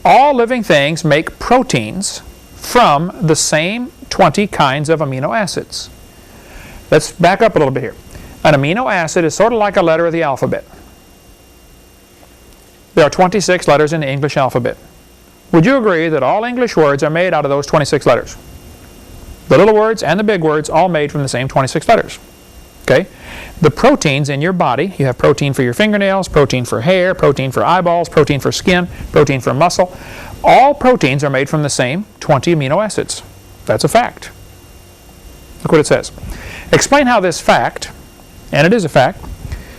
all living things make proteins from the same 20 kinds of amino acids. Let's back up a little bit here. An amino acid is sort of like a letter of the alphabet. There are 26 letters in the English alphabet. Would you agree that all English words are made out of those 26 letters? The little words and the big words all made from the same 26 letters. Okay? The proteins in your body, you have protein for your fingernails, protein for hair, protein for eyeballs, protein for skin, protein for muscle. All proteins are made from the same 20 amino acids. That's a fact. Look what it says. Explain how this fact, and it is a fact,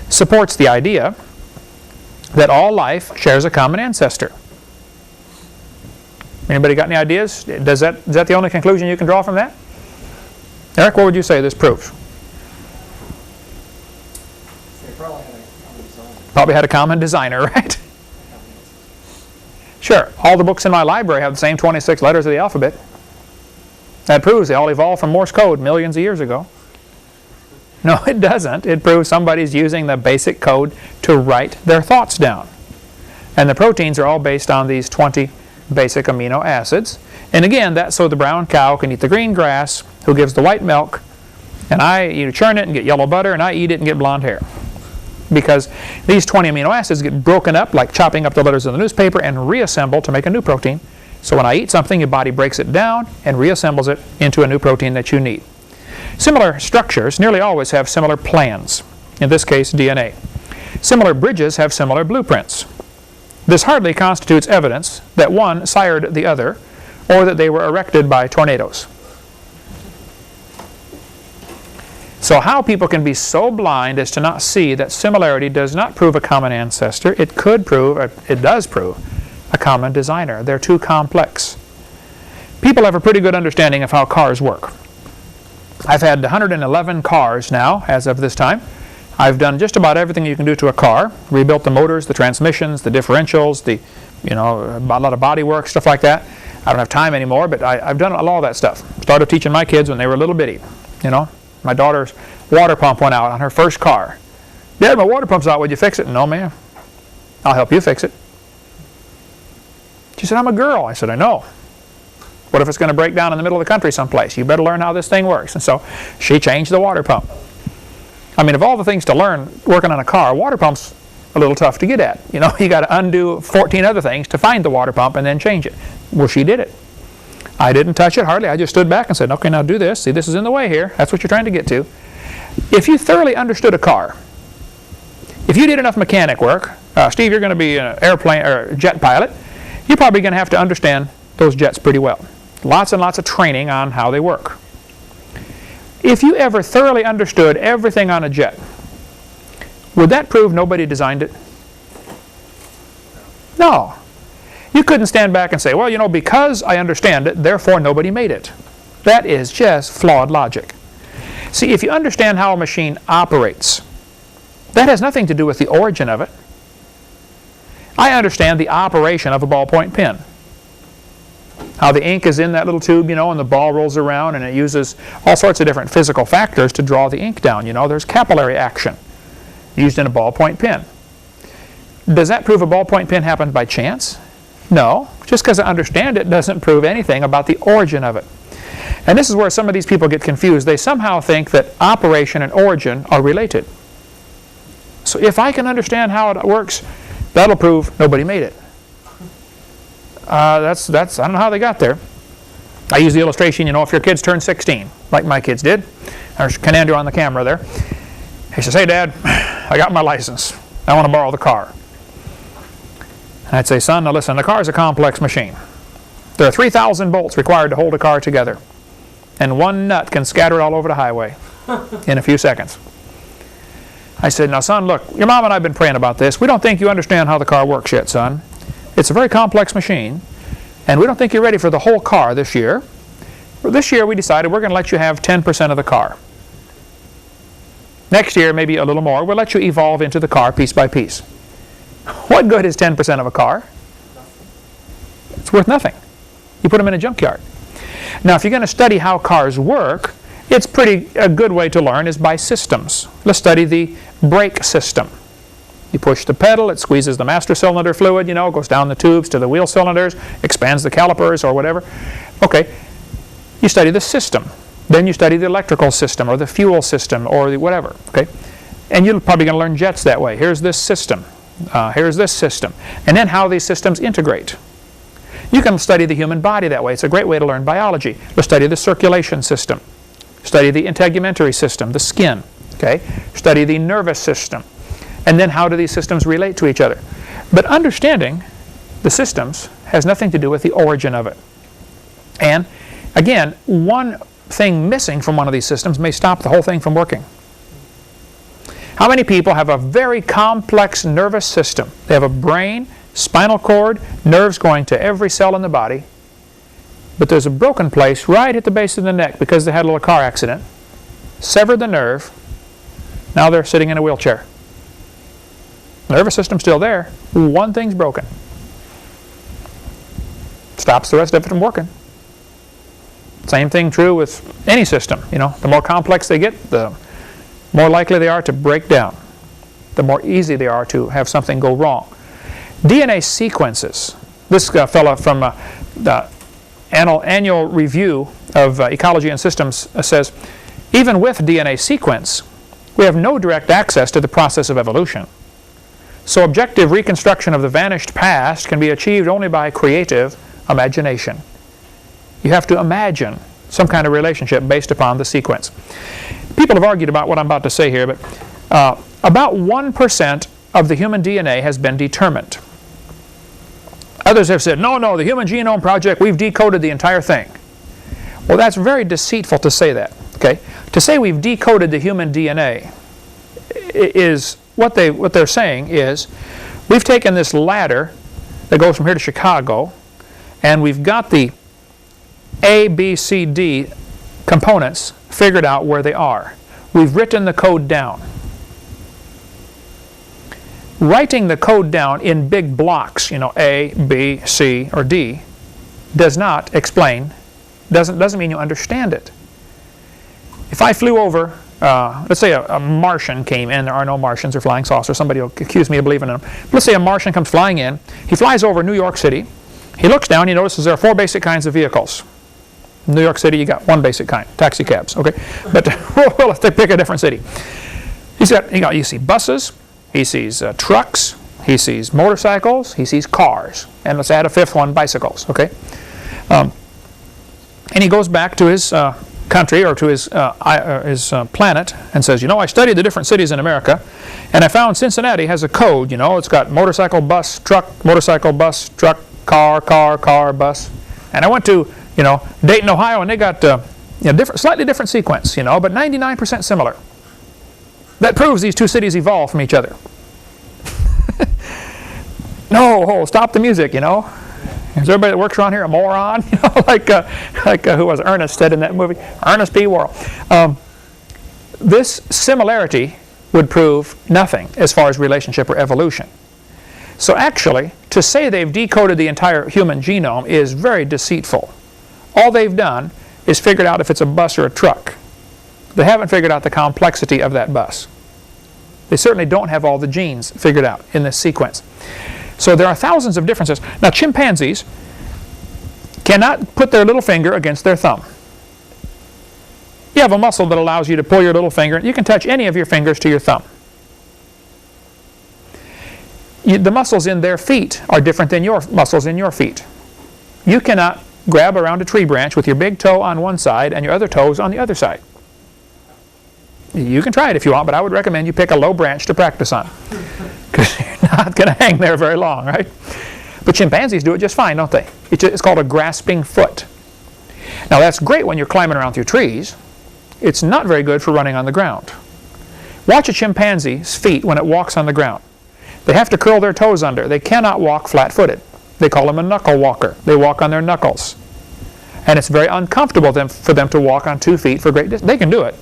supports the idea that all life shares a common ancestor. Anybody got any ideas? Is that the only conclusion you can draw from that? Eric, what would you say this proves? They probably had a common designer. Probably had a common designer, right? Sure. All the books in my library have the same 26 letters of the alphabet. That proves they all evolved from Morse code millions of years ago. No, it doesn't. It proves somebody's using the basic code to write their thoughts down. And the proteins are all based on these 20 basic amino acids. And again, that's so the brown cow can eat the green grass, who gives the white milk, and you churn it and get yellow butter, and I eat it and get blonde hair. Because these 20 amino acids get broken up like chopping up the letters in the newspaper and reassemble to make a new protein. So when I eat something, your body breaks it down and reassembles it into a new protein that you need. Similar structures nearly always have similar plans, in this case DNA. Similar bridges have similar blueprints. This hardly constitutes evidence that one sired the other or that they were erected by tornadoes. So how people can be so blind as to not see that similarity does not prove a common ancestor, it does prove a common designer. They're too complex. People have a pretty good understanding of how cars work. I've had 111 cars now as of this time. I've done just about everything you can do to a car. Rebuilt the motors, the transmissions, the differentials, a lot of body work, stuff like that. I don't have time anymore, but I've done all that stuff. Started teaching my kids when they were a little bitty. My daughter's water pump went out on her first car. Dad, my water pump's out. Would you fix it? No, ma'am. I'll help you fix it. She said, I'm a girl. I said, I know. What if it's going to break down in the middle of the country someplace? You better learn how this thing works. And so she changed the water pump. I mean, of all the things to learn working on a car, water pump's a little tough to get at. You got to undo 14 other things to find the water pump and then change it. Well, she did it. I didn't touch it hardly. I just stood back and said, okay, now do this. See, this is in the way here. That's what you're trying to get to. If you thoroughly understood a car, if you did enough mechanic work, Steve, you're going to be an airplane or jet pilot, you're probably going to have to understand those jets pretty well. Lots and lots of training on how they work. If you ever thoroughly understood everything on a jet, would that prove nobody designed it? No. You couldn't stand back and say, well, because I understand it, therefore nobody made it. That is just flawed logic. See, if you understand how a machine operates, that has nothing to do with the origin of it. I understand the operation of a ballpoint pen. How the ink is in that little tube, and the ball rolls around, and it uses all sorts of different physical factors to draw the ink down. There's capillary action used in a ballpoint pen. Does that prove a ballpoint pen happened by chance? No. Just because I understand it doesn't prove anything about the origin of it. And this is where some of these people get confused. They somehow think that operation and origin are related. So if I can understand how it works, that'll prove nobody made it. I don't know how they got there. I use the illustration, if your kids turn 16, like my kids did. There's Canandro on the camera there. He says, hey, Dad, I got my license. I want to borrow the car. And I'd say, son, now listen, the car is a complex machine. There are 3,000 bolts required to hold a car together. And one nut can scatter it all over the highway in a few seconds. I said, now, son, look, your mom and I have been praying about this. We don't think you understand how the car works yet, son. It's a very complex machine, and we don't think you're ready for the whole car this year. This year we decided we're going to let you have 10% of the car. Next year, maybe a little more, we'll let you evolve into the car piece by piece. What good is 10% of a car? It's worth nothing. You put them in a junkyard. Now, if you're going to study how cars work, it's a good way to learn is by systems. Let's study the brake system. You push the pedal, it squeezes the master cylinder fluid, goes down the tubes to the wheel cylinders, expands the calipers or whatever. Okay, you study the system. Then you study the electrical system or the fuel system or the whatever. Okay, and you're probably going to learn jets that way. Here's this system. Here's this system. And then how these systems integrate. You can study the human body that way. It's a great way to learn biology. Let's study the circulation system. Study the integumentary system, the skin. Okay? Study the nervous system. And then how do these systems relate to each other? But understanding the systems has nothing to do with the origin of it. And again, one thing missing from one of these systems may stop the whole thing from working. How many people have a very complex nervous system? They have a brain, spinal cord, nerves going to every cell in the body, but there's a broken place right at the base of the neck because they had a little car accident, severed the nerve, now they're sitting in a wheelchair. Nervous system's still there, one thing's broken. Stops the rest of it from working. Same thing true with any system. The more complex they get, the more likely they are to break down. The more easy they are to have something go wrong. DNA sequences. This fellow from the annual review of ecology and systems says, even with DNA sequence, we have no direct access to the process of evolution. So objective reconstruction of the vanished past can be achieved only by creative imagination. You have to imagine some kind of relationship based upon the sequence. People have argued about what I'm about to say here, but about 1% of the human DNA has been determined. Others have said, no, the Human Genome Project, we've decoded the entire thing. Well, that's very deceitful to say that. Okay? To say we've decoded the human DNA is what they're saying is we've taken this ladder that goes from here to Chicago, and we've got the A, B, C, D components figured out where they are. We've written the code down. Writing the code down in big blocks, A, B, C, or D, does not explain, doesn't mean you understand it. If I flew over, let's say a Martian came in, there are no Martians or flying saucers, somebody will accuse me of believing in them. Let's say a Martian comes flying in, he flies over New York City, he looks down, he notices there are 4 basic kinds of vehicles. In New York City, you got 1 basic kind, taxi cabs, okay? But well, let's pick a different city. You see buses, he sees trucks, he sees motorcycles, he sees cars, and let's add a 5th one, bicycles, okay? And he goes back to his country or to his planet and says, I studied the different cities in America, and I found Cincinnati has a code, it's got motorcycle, bus, truck, car, bus. And I went to, Dayton, Ohio, and they got slightly different sequence, but 99% similar. That proves these 2 cities evolved from each other. No, stop the music, Is everybody that works around here a moron? Like who was Ernest said in that movie? Ernest P. Worrell. This similarity would prove nothing as far as relationship or evolution. So actually, to say they've decoded the entire human genome is very deceitful. All they've done is figured out if it's a bus or a truck. They haven't figured out the complexity of that bus. They certainly don't have all the genes figured out in this sequence. So there are thousands of differences. Now, chimpanzees cannot put their little finger against their thumb. You have a muscle that allows you to pull your little finger. You can touch any of your fingers to your thumb. The muscles in their feet are different than your muscles in your feet. You cannot grab around a tree branch with your big toe on one side and your other toes on the other side. You can try it if you want, but I would recommend you pick a low branch to practice on, because you're not going to hang there very long, right? But chimpanzees do it just fine, don't they? It's called a grasping foot. Now that's great when you're climbing around through trees. It's not very good for running on the ground. Watch a chimpanzee's feet when it walks on the ground. They have to curl their toes under. They cannot walk flat-footed. They call them a knuckle walker. They walk on their knuckles. And it's very uncomfortable for them to walk on 2 feet for great distance. They can do it,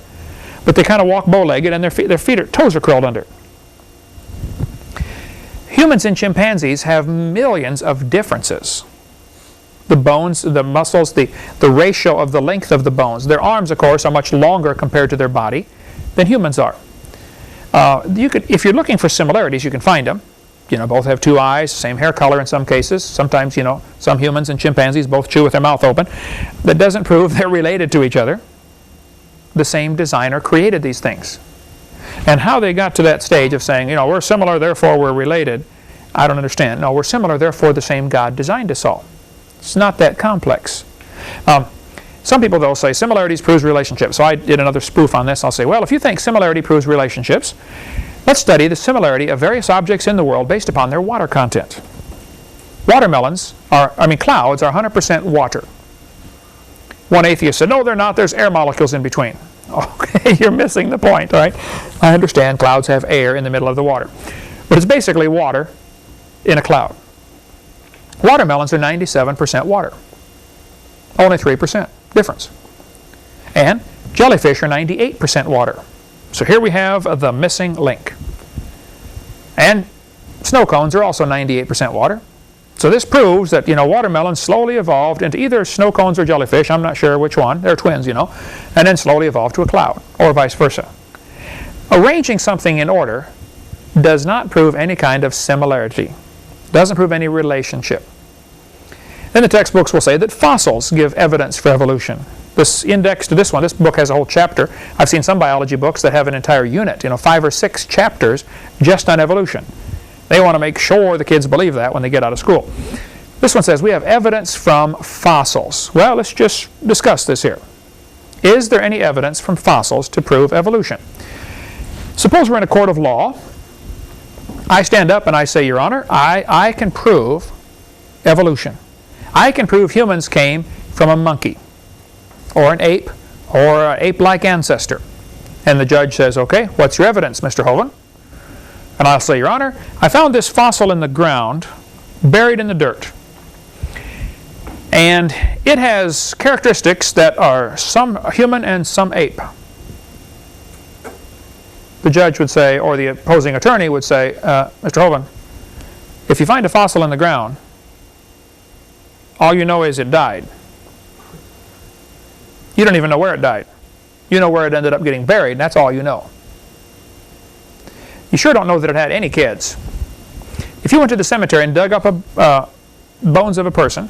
but they kind of walk bow-legged, and their toes are curled under. Humans and chimpanzees have millions of differences. The bones, the muscles, the ratio of the length of the bones. Their arms, of course, are much longer compared to their body than humans are. If you're looking for similarities, you can find them. Both have 2 eyes, same hair color in some cases. Sometimes, some humans and chimpanzees both chew with their mouth open. That doesn't prove they're related to each other. The same designer created these things. And how they got to that stage of saying, we're similar, therefore we're related, I don't understand. No, we're similar, therefore the same God designed us all. It's not that complex. Some people, though, say similarities proves relationships. So I did another spoof on this. I'll say, well, if you think similarity proves relationships, let's study the similarity of various objects in the world based upon their water content. Clouds are 100% water. One atheist said, no, they're not. There's air molecules in between. Okay, you're missing the point, all right? I understand clouds have air in the middle of the water. But it's basically water in a cloud. Watermelons are 97% water. Only 3% difference. And jellyfish are 98% water. So here we have the missing link. And snow cones are also 98% water. So this proves that, watermelons slowly evolved into either snow cones or jellyfish. I'm not sure which one. They're twins, and then slowly evolved to a cloud, or vice versa. Arranging something in order does not prove any kind of similarity. Doesn't prove any relationship. Then the textbooks will say that fossils give evidence for evolution. This index to this one, this book has a whole chapter. I've seen some biology books that have an entire unit, 5 or 6 chapters just on evolution. They want to make sure the kids believe that when they get out of school. This one says we have evidence from fossils. Well, let's just discuss this here. Is there any evidence from fossils to prove evolution? Suppose we're in a court of law. I stand up and I say, Your Honor, I can prove evolution. I can prove humans came from a monkey or an ape or an ape-like ancestor. And the judge says, okay, what's your evidence, Mr. Hovind? And I'll say, Your Honor, I found this fossil in the ground, buried in the dirt. And it has characteristics that are some human and some ape. The judge would say, or the opposing attorney would say, Mr. Hovind, if you find a fossil in the ground, all you know is it died. You don't even know where it died. You know where it ended up getting buried, and that's all you know. You sure don't know that it had any kids. If you went to the cemetery and dug up bones of a person,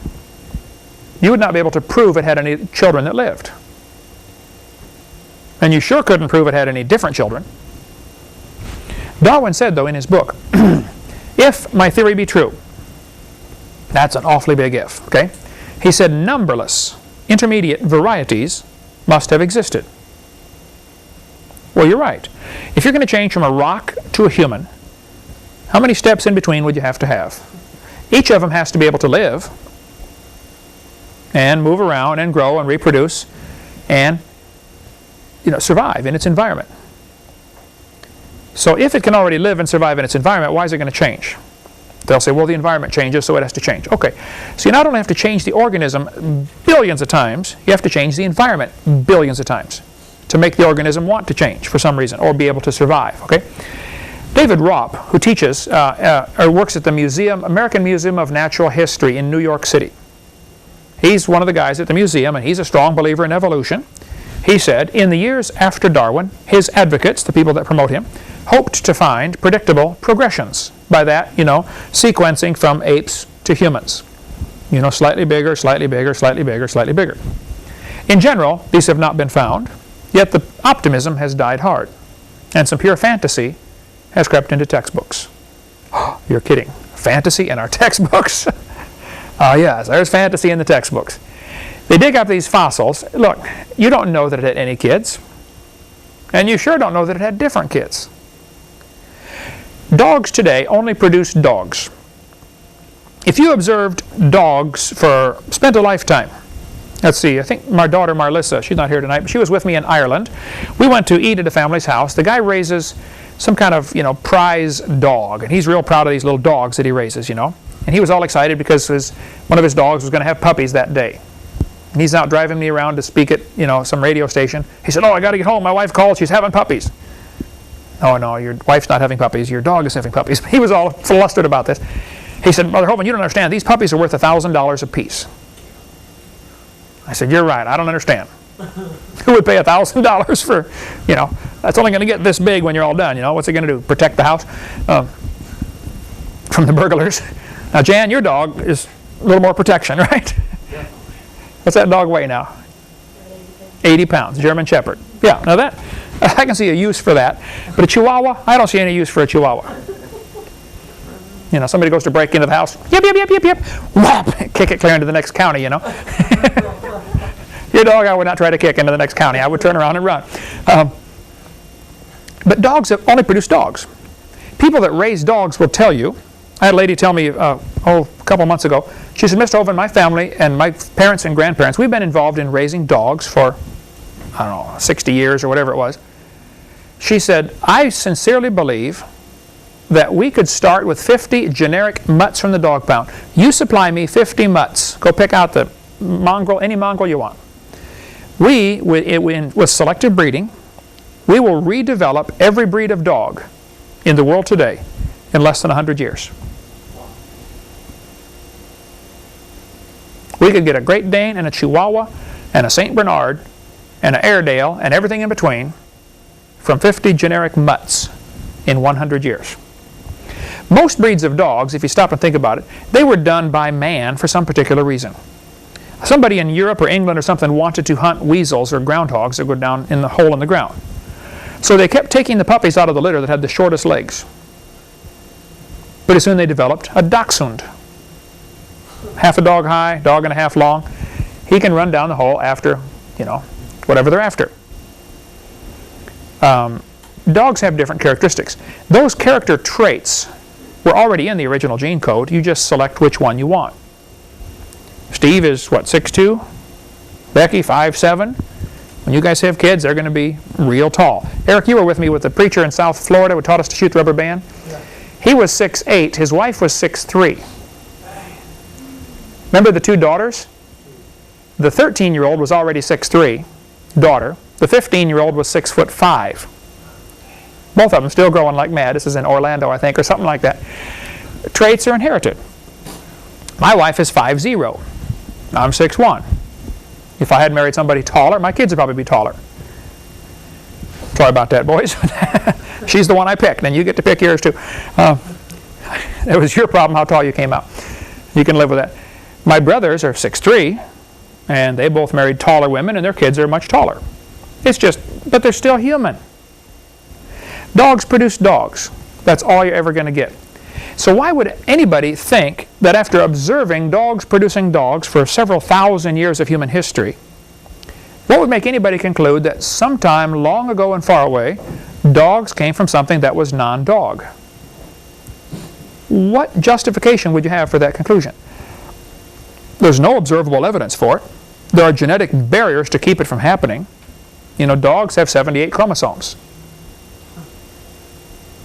you would not be able to prove it had any children that lived. And you sure couldn't prove it had any different children. Darwin said, though, in his book, if my theory be true, that's an awfully big if, okay? He said numberless intermediate varieties must have existed. Well, you're right. If you're going to change from a rock to a human, how many steps in between would you have to have? Each of them has to be able to live and move around and grow and reproduce and survive in its environment. So if it can already live and survive in its environment, why is it going to change? They'll say, well, the environment changes, so it has to change. Okay, so you not only have to change the organism billions of times, you have to change the environment billions of times to make the organism want to change for some reason or be able to survive. Okay, David Ropp, who teaches or works at the American Museum of Natural History in New York City. He's one of the guys at the museum, and he's a strong believer in evolution. He said, in the years after Darwin, his advocates, the people that promote him, hoped to find predictable progressions. By that, sequencing from apes to humans. Slightly bigger, slightly bigger, slightly bigger, slightly bigger. In general, these have not been found, yet the optimism has died hard, and some pure fantasy has crept into textbooks. Oh, you're kidding. Fantasy in our textbooks? Yes, there's fantasy in the textbooks. They dig up these fossils. Look, you don't know that it had any kids. And you sure don't know that it had different kids. Dogs today only produce dogs. If you observed dogs spent a lifetime, let's see, I think my daughter Marlissa, she's not here tonight, but she was with me in Ireland. We went to eat at a family's house. The guy raises some kind of, prize dog, and he's real proud of these little dogs that he raises, And he was all excited because one of his dogs was going to have puppies that day. And he's out driving me around to speak at, some radio station. He said, "Oh, I got to get home. My wife called. She's having puppies." "Oh, no, your wife's not having puppies. Your dog is having puppies." He was all flustered about this. He said, "Brother Hovind, you don't understand. These puppies are worth $1,000 a piece." I said, "You're right. I don't understand. Who would pay $1,000 for, that's only going to get this big when you're all done. What's it going to do? Protect the house from the burglars?" Now, Jan, your dog is a little more protection, right? Yeah. What's that dog weigh now? 80 pounds, German Shepherd. Yeah, now that, I can see a use for that. But a Chihuahua, I don't see any use for a Chihuahua. Somebody goes to break into the house, yip, yip, yip, yip, yip, whap, kick it clear into the next county, Your dog, I would not try to kick into the next county. I would turn around and run. But dogs have only produced dogs. People that raise dogs will tell you. I had a lady tell me, a couple months ago, she said, "Mr. Hovind, my family and my parents and grandparents, we've been involved in raising dogs for, 60 years or whatever it was." She said, "I sincerely believe that we could start with 50 generic mutts from the dog pound. You supply me 50 mutts. Go pick out the mongrel, any mongrel you want. With selective breeding, we will redevelop every breed of dog in the world today in less than 100 years. We could get a Great Dane and a Chihuahua and a St. Bernard and an Airedale and everything in between from 50 generic mutts in 100 years. Most breeds of dogs, if you stop and think about it, they were done by man for some particular reason. Somebody in Europe or England or something wanted to hunt weasels or groundhogs that go down in the hole in the ground. So they kept taking the puppies out of the litter that had the shortest legs. Pretty soon they developed a dachshund. Half a dog high, dog and a half long. He can run down the hole after, whatever they're after. Dogs have different characteristics. Those character traits were already in the original gene code. You just select which one you want. Steve is, 6'2"? Becky, 5'7". When you guys have kids, they're going to be real tall. Eric, you were with me with the preacher in South Florida who taught us to shoot the rubber band. Yeah. He was 6'8". His wife was 6'3". Remember the two daughters? The 13-year-old was already 6'3", daughter. The 15-year-old was 6'5". Both of them still growing like mad. This is in Orlando, I think, or something like that. Traits are inherited. My wife is 5'0". I'm 6'1". If I had married somebody taller, my kids would probably be taller. Sorry about that, boys. She's the one I picked, and you get to pick yours too. It was your problem how tall you came out. You can live with that. My brothers are 6'3", and they both married taller women, and their kids are much taller. But they're still human. Dogs produce dogs. That's all you're ever going to get. So why would anybody think that after observing dogs producing dogs for several thousand years of human history, what would make anybody conclude that sometime long ago and far away, dogs came from something that was non-dog? What justification would you have for that conclusion? There's no observable evidence for it. There are genetic barriers to keep it from happening. Dogs have 78 chromosomes.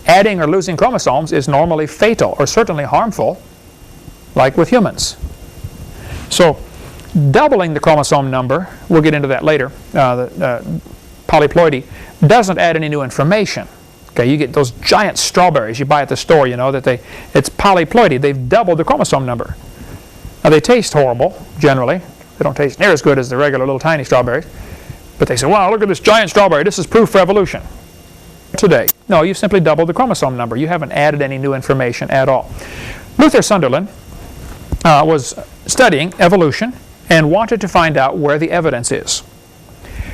Adding or losing chromosomes is normally fatal or certainly harmful, like with humans. So doubling the chromosome number, we'll get into that later, polyploidy, doesn't add any new information. Okay, you get those giant strawberries you buy at the store, it's polyploidy. They've doubled the chromosome number. Now they taste horrible, generally. They don't taste near as good as the regular little tiny strawberries. But they say, wow, look at this giant strawberry. This is proof for evolution. Today. No, you've simply doubled the chromosome number. You haven't added any new information at all. Luther Sunderland was studying evolution and wanted to find out where the evidence is.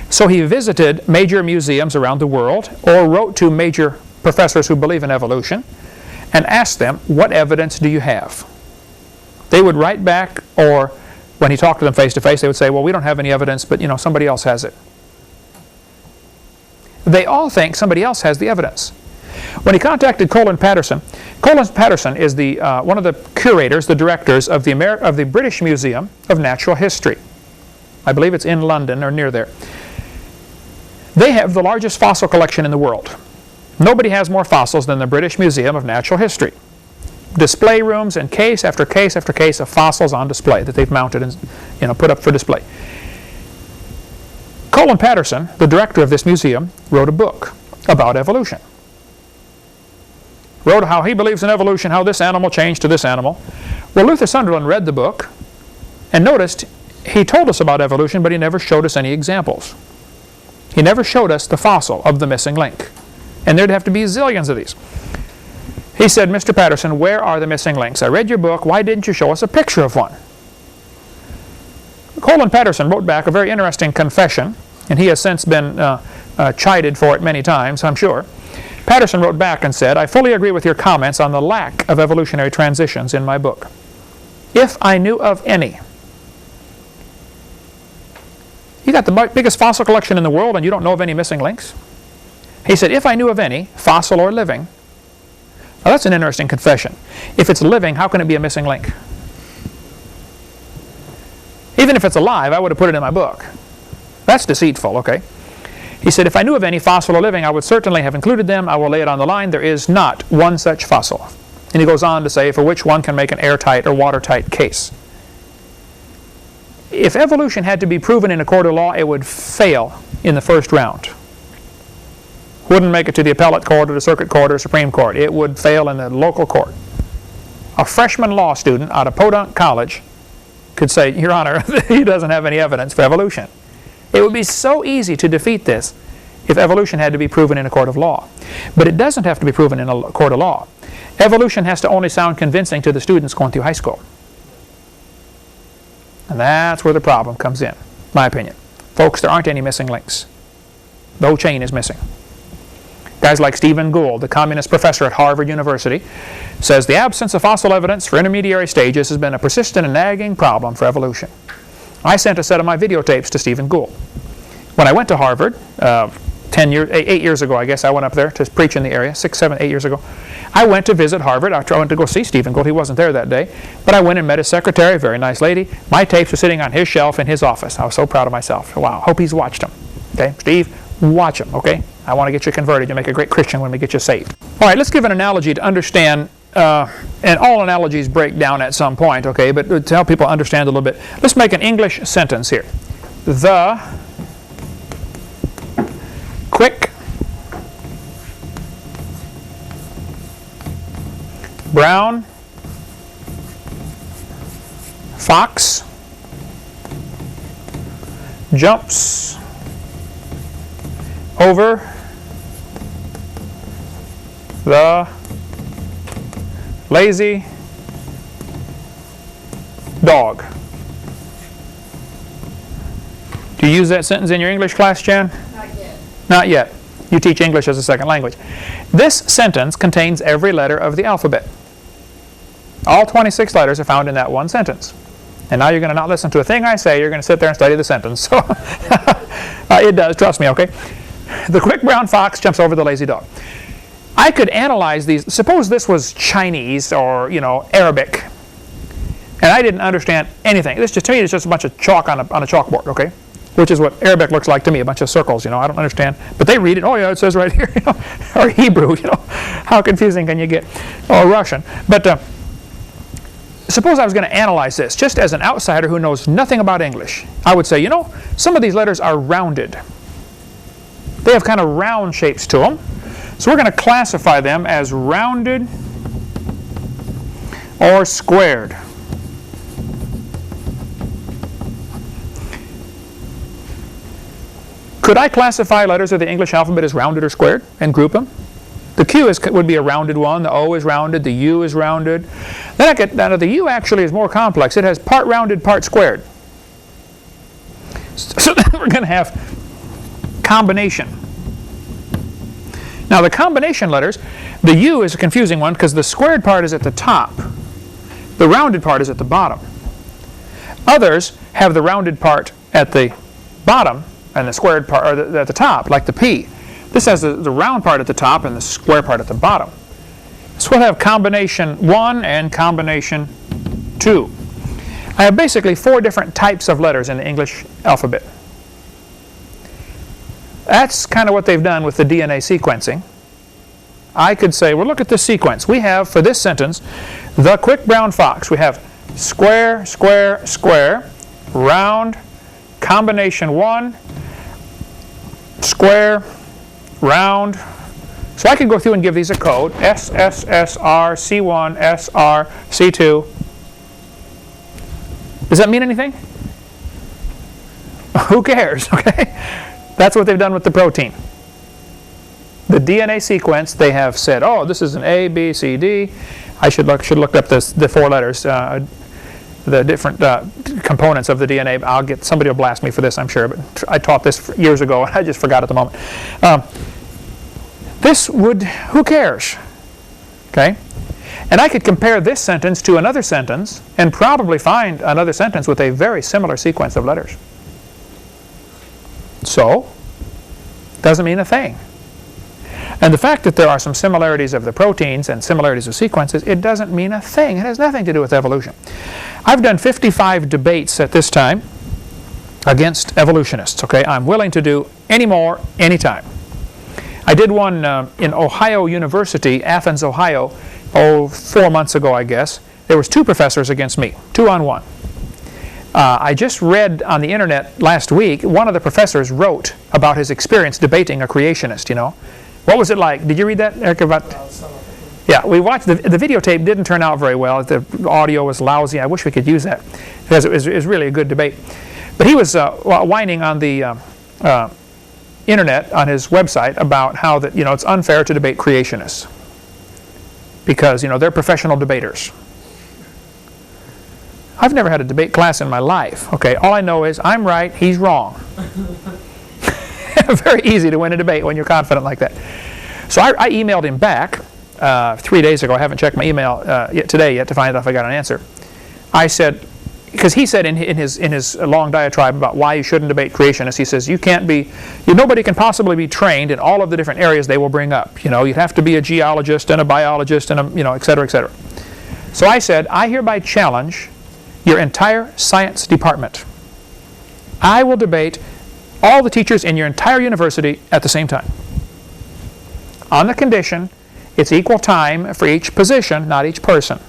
So he visited major museums around the world or wrote to major professors who believe in evolution and asked them, what evidence do you have? They would write back or when he talked to them face to face, they would say, well, we don't have any evidence, but somebody else has it. They all think somebody else has the evidence. When he contacted Colin Patterson is the one of the curators, the directors of the British Museum of Natural History. I believe it's in London or near there. They have the largest fossil collection in the world. Nobody has more fossils than the British Museum of Natural History. Display rooms and case after case after case of fossils on display that they've mounted and put up for display. Colin Patterson, the director of this museum, wrote a book about evolution. Wrote how he believes in evolution, how this animal changed to this animal. Well, Luther Sunderland read the book and noticed he told us about evolution, but he never showed us any examples. He never showed us the fossil of the missing link. And there'd have to be zillions of these. He said, Mr. Patterson, where are the missing links? I read your book. Why didn't you show us a picture of one? Colin Patterson wrote back a very interesting confession, and he has since been chided for it many times, I'm sure. Patterson wrote back and said, I fully agree with your comments on the lack of evolutionary transitions in my book. If I knew of any. You got the biggest fossil collection in the world and you don't know of any missing links? He said, if I knew of any, fossil or living. Now that's an interesting confession. If it's living, how can it be a missing link? Even if it's alive, I would have put it in my book. That's deceitful, okay? He said, if I knew of any fossil or living, I would certainly have included them. I will lay it on the line. There is not one such fossil. And he goes on to say, for which one can make an airtight or watertight case. If evolution had to be proven in a court of law, it would fail in the first round. Wouldn't make it to the appellate court or the circuit court or Supreme Court. It would fail in the local court. A freshman law student out of Podunk College could say, Your Honor, he doesn't have any evidence for evolution. It would be so easy to defeat this if evolution had to be proven in a court of law. But it doesn't have to be proven in a court of law. Evolution has to only sound convincing to the students going through high school. And that's where the problem comes in, my opinion. Folks, there aren't any missing links. The whole chain is missing. Guys like Stephen Gould, the communist professor at Harvard University, says the absence of fossil evidence for intermediary stages has been a persistent and nagging problem for evolution. I sent a set of my videotapes to Stephen Gould. When I went to Harvard, 8 years ago, I guess, I went up there to preach in the area, 6, 7, 8 years ago. I went to visit Harvard after I went to go see Stephen Gould. He wasn't there that day. But I went and met his secretary, very nice lady. My tapes were sitting on his shelf in his office. I was so proud of myself. Wow, hope he's watched them. Okay, Steve, watch them, okay? I want to get you converted. You'll make a great Christian when we get you saved. All right, let's give an analogy to understand, and all analogies break down at some point, okay? But to help people understand a little bit, let's make an English sentence here. The quick brown fox jumps over the lazy dog. Do you use that sentence in your English class, Jan? Not yet. Not yet. You teach English as a second language. This sentence contains every letter of the alphabet. All 26 letters are found in that one sentence. And now you're going to not listen to a thing I say. You're going to sit there and study the sentence. So it does, trust me, okay? The quick brown fox jumps over the lazy dog. I could analyze these. Suppose this was Chinese or, Arabic, and I didn't understand anything. To me, it's just a bunch of chalk on a chalkboard, okay? Which is what Arabic looks like to me, a bunch of circles, I don't understand. But they read it, oh yeah, it says right here, or Hebrew, How confusing can you get? Or Russian. But suppose I was going to analyze this, just as an outsider who knows nothing about English. I would say, some of these letters are rounded. They have kind of round shapes to them. So we're going to classify them as rounded or squared. Could I classify letters of the English alphabet as rounded or squared and group them? The Q would be a rounded one, the O is rounded, the U is rounded. Now the U actually is more complex. It has part rounded, part squared. So then we're going to have combination. Now the combination letters, the U is a confusing one because the squared part is at the top. The rounded part is at the bottom. Others have the rounded part at the bottom and the squared part at the top, like the P. This has the round part at the top and the square part at the bottom. So we'll have combination 1 and combination 2. I have basically 4 different types of letters in the English alphabet. That's kind of what they've done with the DNA sequencing. I could say, well, look at this sequence. We have, for this sentence, the quick brown fox. We have square, square, square, round, combination 1, square, round. So I could go through and give these a code. S, S, S, R, C1, S, R, C2. Does that mean anything? Who cares, okay? That's what they've done with the protein. The DNA sequence, they have said, oh, this is an A, B, C, D. I should look up the 4 letters, the different components of the DNA. Somebody will blast me for this, I'm sure, but I taught this years ago, and I just forgot at the moment. Who cares? Okay? And I could compare this sentence to another sentence and probably find another sentence with a very similar sequence of letters. So, doesn't mean a thing. And the fact that there are some similarities of the proteins and similarities of sequences, it doesn't mean a thing. It has nothing to do with evolution. I've done 55 debates at this time against evolutionists. Okay, I'm willing to do any more, anytime. I did one in Ohio University, Athens, Ohio, 4 months ago, I guess. There was 2 professors against me, 2-on-1. I just read on the internet last week, one of the professors wrote about his experience debating a creationist, you know. What was it like? Did you read that, Eric? Yeah, we watched the videotape. Didn't turn out very well. The audio was lousy. I wish we could use that because it was really a good debate. But he was whining on the internet on his website about how that it's unfair to debate creationists because they're professional debaters. I've never had a debate class in my life. Okay, all I know is I'm right, he's wrong. Very easy to win a debate when you're confident like that. So I emailed him back 3 days ago. I haven't checked my email today yet to find out if I got an answer. I said, because he said in his long diatribe about why you shouldn't debate creationists, he says nobody can possibly be trained in all of the different areas they will bring up. You'd have to be a geologist and a biologist and et cetera, et cetera. So I said, I hereby challenge your entire science department. I will debate all the teachers in your entire university at the same time. On the condition, it's equal time for each position, not each person.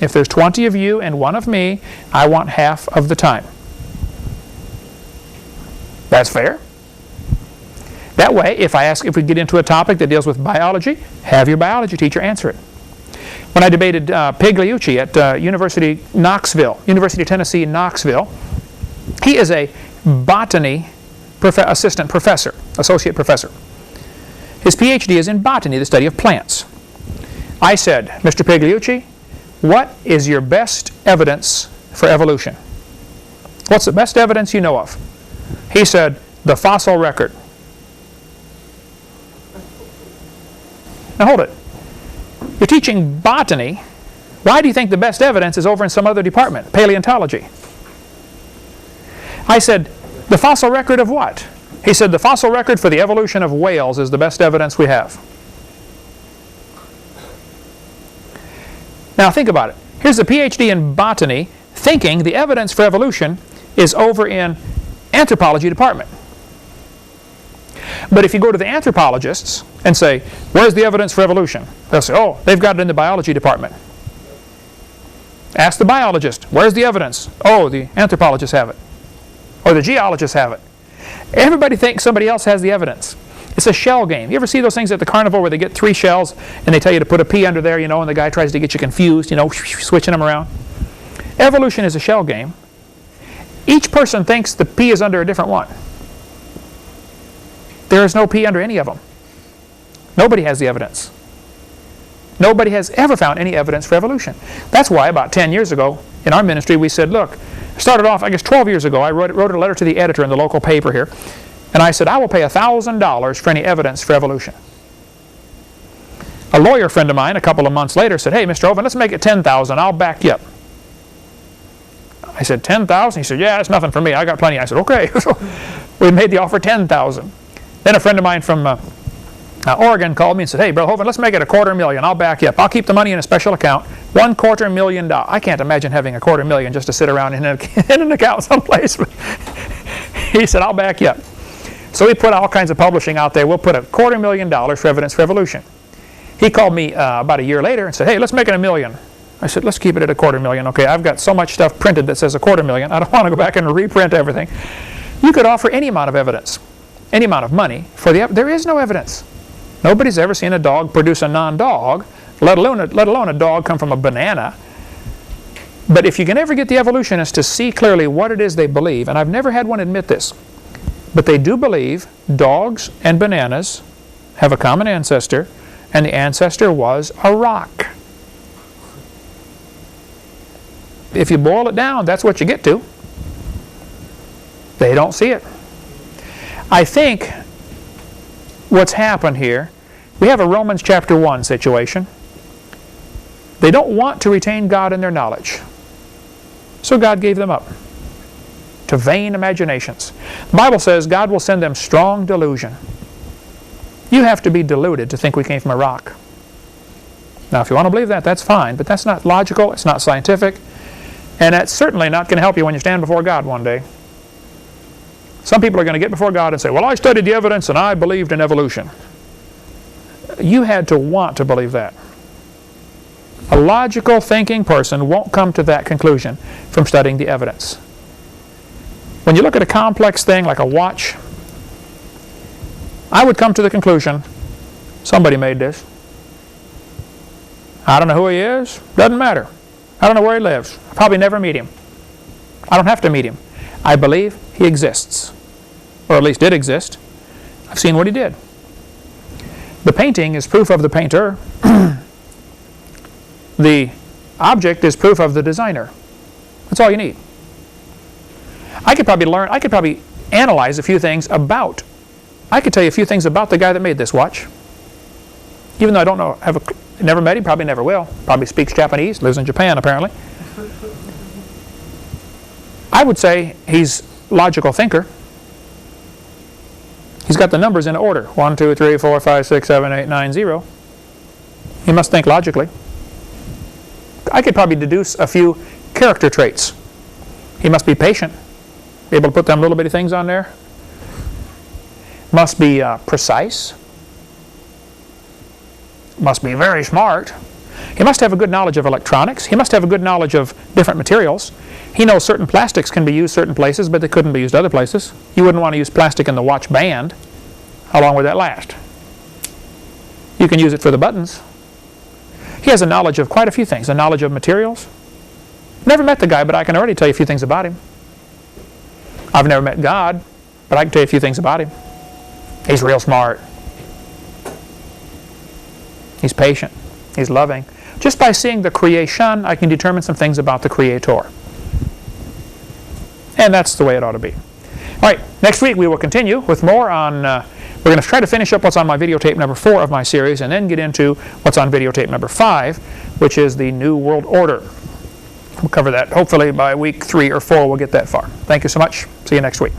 If there's 20 of you and 1 of me, I want half of the time. That's fair. That way, if we get into a topic that deals with biology, have your biology teacher answer it. When I debated Pigliucci at University of Tennessee, Knoxville, he is a botany associate professor. His PhD is in botany, the study of plants. I said, Mr. Pigliucci, what is your best evidence for evolution? What's the best evidence you know of? He said, the fossil record. Now hold it. You're teaching botany. Why do you think the best evidence is over in some other department, paleontology? I said, the fossil record of what? He said, the fossil record for the evolution of whales is the best evidence we have. Now think about it. Here's a PhD in botany thinking the evidence for evolution is over in anthropology department. But if you go to the anthropologists and say, where's the evidence for evolution? They'll say, oh, they've got it in the biology department. Ask the biologist, where's the evidence? Oh, the anthropologists have it. Or the geologists have it. Everybody thinks somebody else has the evidence. It's a shell game. You ever see those things at the carnival where they get 3 shells and they tell you to put a pea under there, and the guy tries to get you confused, switching them around? Evolution is a shell game. Each person thinks the pea is under a different one. There is no pea under any of them. Nobody has the evidence. Nobody has ever found any evidence for evolution. That's why about 10 years ago in our ministry we said, look, started off, I guess 12 years ago, I wrote a letter to the editor in the local paper here, and I said, I will pay $1,000 for any evidence for evolution. A lawyer friend of mine, a couple of months later, said, hey, Mr. Hovind, let's make it $10,000. I'll back you up. I said, 10,000? He said, yeah, it's nothing for me. I got plenty. I said, okay. So we made the offer 10,000. Then a friend of mine from Oregon called me and said, hey, Brother Hovind, let's make it $250,000. I'll back you up. I'll keep the money in a special account. $250,000. I can't imagine having $250,000 just to sit around in an account someplace. He said, I'll back you up. So we put all kinds of publishing out there. We'll put $250,000 for Evidence Revolution. He called me about a year later and said, hey, let's make it $1 million. I said, let's keep it at $250,000. Okay, I've got so much stuff printed that says $250,000. I don't want to go back and reprint everything. You could offer any amount of evidence, any amount of money for there is no evidence. Nobody's ever seen a dog produce a non-dog, let alone a dog come from a banana. But if you can ever get the evolutionists to see clearly what it is they believe, and I've never had one admit this, but they do believe dogs and bananas have a common ancestor, and the ancestor was a rock. If you boil it down, that's what you get to. They don't see it. I think what's happened here, we have a Romans chapter 1 situation. They don't want to retain God in their knowledge. So God gave them up to vain imaginations. The Bible says God will send them strong delusion. You have to be deluded to think we came from a rock. Now, if you want to believe that, that's fine, but that's not logical, it's not scientific, and that's certainly not going to help you when you stand before God one day. Some people are going to get before God and say, well, I studied the evidence and I believed in evolution. You had to want to believe that. A logical thinking person won't come to that conclusion from studying the evidence. When you look at a complex thing like a watch, I would come to the conclusion, somebody made this. I don't know who he is. Doesn't matter. I don't know where he lives. I'll probably never meet him. I don't have to meet him. I believe he exists. Or at least did exist. I've seen what he did. The painting is proof of the painter. The object is proof of the designer. That's all you need. I could probably analyze a few things about, I could tell you a few things about the guy that made this watch. Even though I don't know, never met him, probably never will. Probably speaks Japanese, lives in Japan apparently. I would say he's a logical thinker. He's got the numbers in order. 1, 2, 3, 4, 5, 6, 7, 8, 9, 0. He must think logically. I could probably deduce a few character traits. He must be patient. Be able to put them little bitty things on there. Must be precise. Must be very smart. He must have a good knowledge of electronics. He must have a good knowledge of different materials. He knows certain plastics can be used certain places, but they couldn't be used other places. You wouldn't want to use plastic in the watch band. How long would that last? You can use it for the buttons. He has a knowledge of quite a few things. A knowledge of materials. Never met the guy, but I can already tell you a few things about him. I've never met God, but I can tell you a few things about him. He's real smart. He's patient. He's loving. Just by seeing the creation, I can determine some things about the Creator. And that's the way it ought to be. All right, next week we will continue with more on, we're going to try to finish up what's on my videotape number 4 of my series, and then get into what's on videotape number 5, which is the New World Order. We'll cover that hopefully by week 3 or 4 we'll get that far. Thank you so much. See you next week.